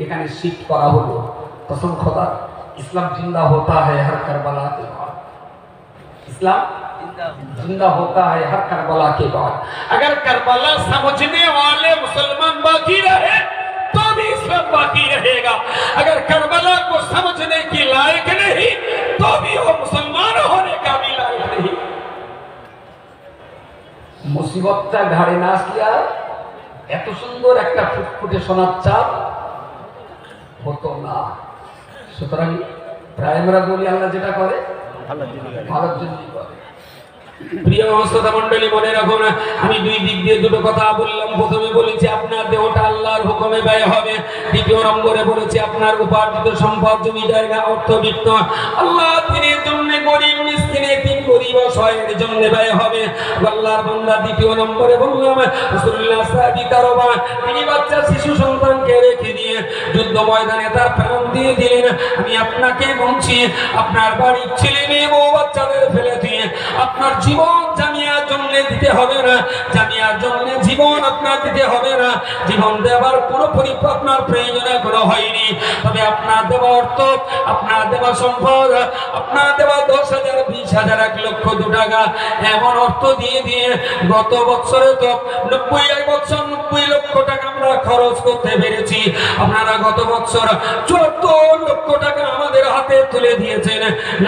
এখানে শিফট করা হলো। কসম খোদা इस्लाम जिंदा होता है हर करबला के बाद। इस्लाम जिंदा होता है हर करबला के बाद। अगर करबला समझने वाले मुसलमान बाकी रहे तो भी इस्लाम बाकी रहेगा। अगर करबला को समझने की लायक नहीं तो भी वो मुसलमान होने का भी लायक नहीं। मुसीबतটা ঘাড়ে না আসলে এত সুন্দর একটা ফুটফুটে সোনার চাঁদ হতো না। সুতরাং প্রায় আমরা বলি আল্লাহ যেটা করে ভালোর জন্যই করে। প্রিয় শ্রোতা মণ্ডলী মনে রাখুন, আমি দুই দিক দিয়ে দুটো কথা বললাম। প্রথমে বলেছি আপনার দেহটা আল্লাহর হুকুমে ব্যয় হবে। দ্বিতীয় নম্বরে বলেছি আপনার উপার্জিত সম্পদ, জমি জায়গা, অর্থবিত্ত আল্লাহ দিনের জন্য, গরিব মিসকিন এতিম গরিব অসহায়ের জন্য ব্যয় হবে। আল্লাহর বান্দা দ্বিতীয় নম্বরে বললাম রাসূলুল্লাহ সাহাবী কারবা, তিনি বাচ্চা শিশু সন্তানকে রেখে দিয়ে যুদ্ধ ময়দানে তার প্রাণ দিয়ে দিলেন। আমি আপনাকে বলছি আপনার বাড়ির ছেলে মেয়ে বউ বাচ্চাদের ফেলে দিয়ে আপনার জীবন জামিয়ার জন্য দিতে হবে না, জামিয়ার জন্য জীবন আপনার দিতে হবে না। জীবন দেওয়ার কোনো আপনার প্রয়োজন এখনো হয়নি। তবে আপনার দেওয়া অর্থ, আপনার দেওয়া সম্পদ, আপনার দেওয়া 10,000 20,000 1 লক্ষ 2 টাকা এমন অর্থ দিয়ে দিয়ে গত বছরে তো 90 লক্ষ টাকা আমরা খরচ করতে পেরেছি। আপনারা গত বছর 74 লক্ষ টাকা আমাদের হাতে তুলে দিয়েছেন।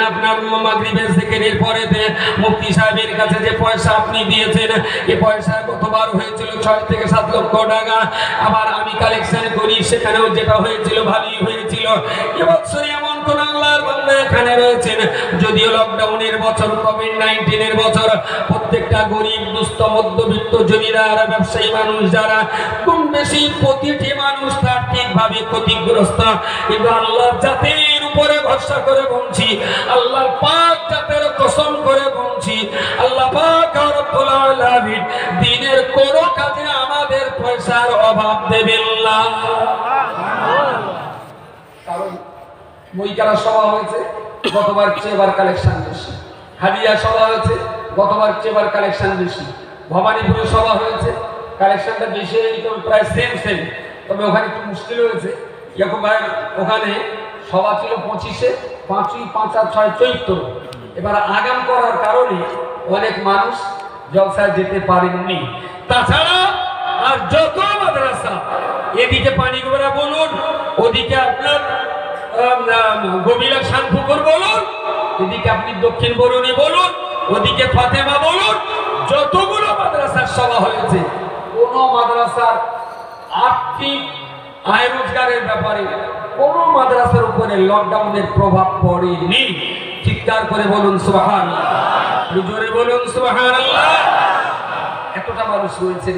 আপনার মাগরিবের জিকিরের পরেতে মুফতি সাহেবের কাছে যে পয়সা আপনি দিয়েছেন, এই পয়সা গতবার হয়েছিল 6 থেকে 7 লক্ষ টাকা। আবার আমি কালেকশন করি, সেখানেও যেটা হয়েছিল ভালোই হয়েছিল। এবছর এমন কোন আল্লাহর বান্দা এখানে রয়েছেন, যদিও লকডাউনের বছর, কোভিড-19 এর বছর, প্রত্যেকটা গরিব দুস্থ মধ্যবিত্ত জমিদার ব্যবসায়ী মানুষ যারা কম বেশি প্রতিটি মানুষ আর্থিকভাবে ক্ষতিগ্রস্ত, কিন্তু আল্লাহর জাতের উপরে ভরসা করে বলছি, আল্লাহর পাক জাতের কসম করে বলছি, আল্লাহ পাক রব্বুল আলামিন দ্বীনের কোন কাজে আমাদের পয়সার অভাব দেবেন না। কারণ মইকারা সভা হয়েছে, গতবার চেয়ে এবার কালেকশন বেশি। হাদিয়া সভা হয়েছে, গতবার চেয়ে এবার কালেকশন বেশি। ভবানীপুরে সভা হয়েছে, কালেকশনটা বেশি, প্রায় সেম। তবে ওখানে একটু মুশকিল হয়েছে। ইয়াকুব ভাই ওখানে সভা ছিল 25-এ, 5 আর 6 74, এবার আগাম করার কারণে অনেক মানুষ জলসায় যেতে পারেননি। তাছাড়া আর যত মাদ্রাসা, এদিকে পানিগোবরা বলুন, ওদিকে আপনার গভীরা শানপুকুর বলুন, এদিকে আপনি দক্ষিণ বরুণী বলুন, ওদিকে ফাতেমা বলুন, যতগুলো মাদ্রাসার সভা হয়েছে, কোন মাদ্রাসার আর্থিক আয় রোজগারের ব্যাপারে কোন মাদ্রাসার উপরে লকডাউনের প্রভাব পড়েনি। চিৎকার করে বলুন সুবহানাল্লাহ, জোরে বলুন সুবহানাল্লাহ। এতটা মানুষ রয়েছে,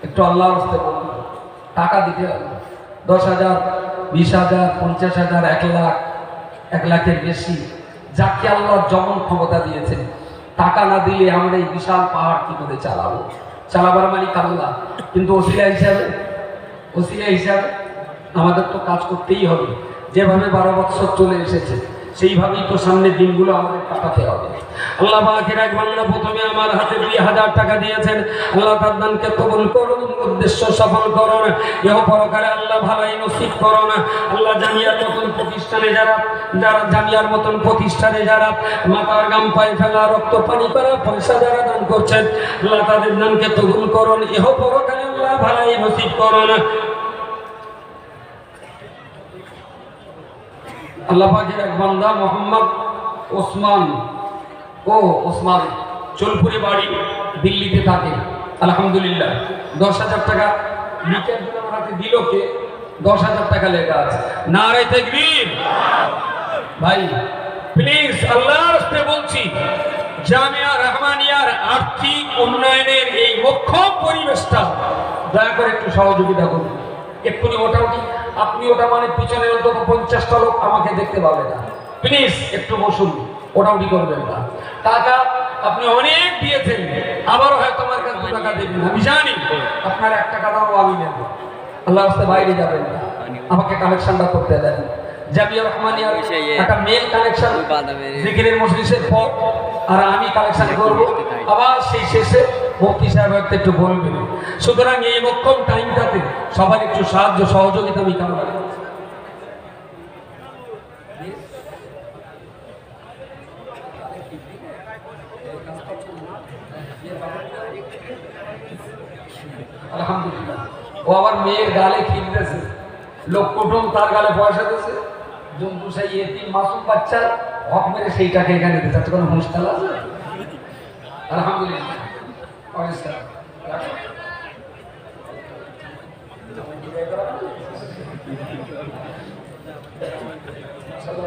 একটু আল্লাহর রাস্তে বলুন, টাকা দিতে হবে 10,000, 20,000, 50,000, 1 লাখ, 1 লাখের বেশি, যাকে আল্লাহ যেমন ক্ষমতা দিয়েছেন। টাকা না দিলে আমরা এই বিশাল পাহাড় কি করে চালাবো? চালাবার মালিক আল্লাহ, কিন্তু ওসিলা হিসাবে আমাদের তো কাজ করতেই হবে। যেভাবে 12 বছর চলে এসেছে সেইভাবেই তো সামনের দিনগুলো আমাদের কাটাতে হবে। আল্লাহ পাকের এক বান্দা প্রথমে আমার হাতে 2,000 টাকা দিয়েছেন। আল্লাহ তার দানকে কবুল করুন, উদ্দেশ্য সফল করুন, ইহ পরকালে আল্লাহ ভালাই নসিব করুন। আল্লাহ জামিয়ার মতন প্রতিষ্ঠানে যারা জামিয়ার মতন প্রতিষ্ঠানে যারা মাথার গাম পায়ে ফেলা, রক্ত পানি করা, পয়সা যারা দান করছেন, আল্লাহ তাদের দানকে কবুল করুন, ইহ পরকালে আল্লাহ ভালাই নসিব করুন। আল্লাহ পাকের এক বান্দা মোহাম্মদ ওসমান চুলপুরে বাড়ি, দিল্লিতে থাকে। আলহামদুলিল্লাহ 10,000 টাকা নিচের জন্য আমার হাতে দিল। কে? 10,000 টাকা লেখা আছে। নারে তাকবীর। ভাই প্লিজ আল্লাহর রাস্তায় বলছি, জামিয়া রহমানিয়ার আর্থিক উন্নয়নের এই মোক্ষম পরিবেশটা দয়া করে একটু সহযোগিতা করুন। এক্ষুনি ওটাউটি আপনি ওটা মানে পিছনে অন্তত 50টা লোক আমাকে দেখতে পাবে না। প্লিজ একটু বসুন, ওটাউটি করবেন না। টাকা আপনি অনেক দিয়েছেন, আবারও হয়তো আমার কাছে 2 টাকা দেবেন, আমি জানি। আপনার 1 টাকা দাও, আমি নেব। আল্লাহর রাস্তায় বাইরে যাবেন না, আমাকে কালেকশনটা করতে দেন। জামিয়া রহমানিয়ার একটা মেল কালেকশন জিকিরের মজলিসের পর, আর আমি কালেকশন করব, আবার সেই শেষে মুফতি সাহেব একটু বলবেন। সুতরাং এই মোক্ষম টাইমটাতে সবার একটু সাহায্য সহযোগিতা আমি কামনা করি। আলহামদুলিল্লাহ। ও আবার মেয়ের গালে খিলতেছে, লোক কুটুম তার গালে পয়সা দিয়েছে, জন্তু সেই এতিম মাসুম বাচ্চার হক মেরে সেইটাকে এখানে দিতে চাচ্ছে। কোনো মুশকিল আছে? আলহামদুলিল্লাহ।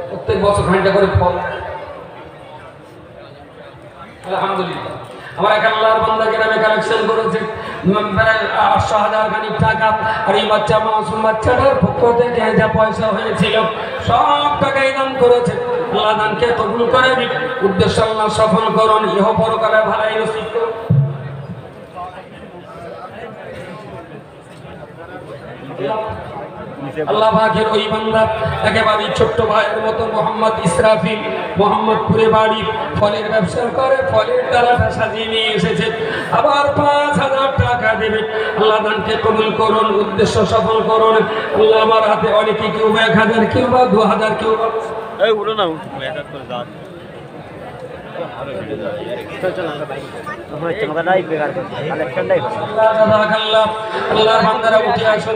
প্রত্যেক বছর ঘন্টা করে ফল। আলহামদুলিল্লাহ। আমার এক আল্লাহর বান্দাকে নামে কালেকশন করেছে 8,000 খানিক টাকা, আর এই বাচ্চা মাসুম বাচ্চাটার পক্ষ থেকে যা পয়সা হয়েছিল সব টাকাই দান করেছে। আল্লাহ দানকে কবুল করে, উদ্দেশ্য আল্লাহ সফল করুন, ইহ পরকালে ভালাই নসিব করুন। আল্লাহ পাকের ওই বান্দা একেবারে ছোট্ট ভাইয়ের মতো মোহাম্মদ ইসরাফিল, মোহাম্মদপুরে বাড়ি, ফলের ব্যবসা করে, ফলের ডালাটা সাজিয়ে নিয়ে এসেছে, আবার 5,000 টাকা দেবে। আল্লাহ দানকে কবুল করুন, উদ্দেশ্য সফল করুন। আল্লাহ আমার হাতে অনেকে, কেউ 1,000, কেউ বা 2,000, কেউ বা আল্লাহ বান্দারা উঠে আসুন।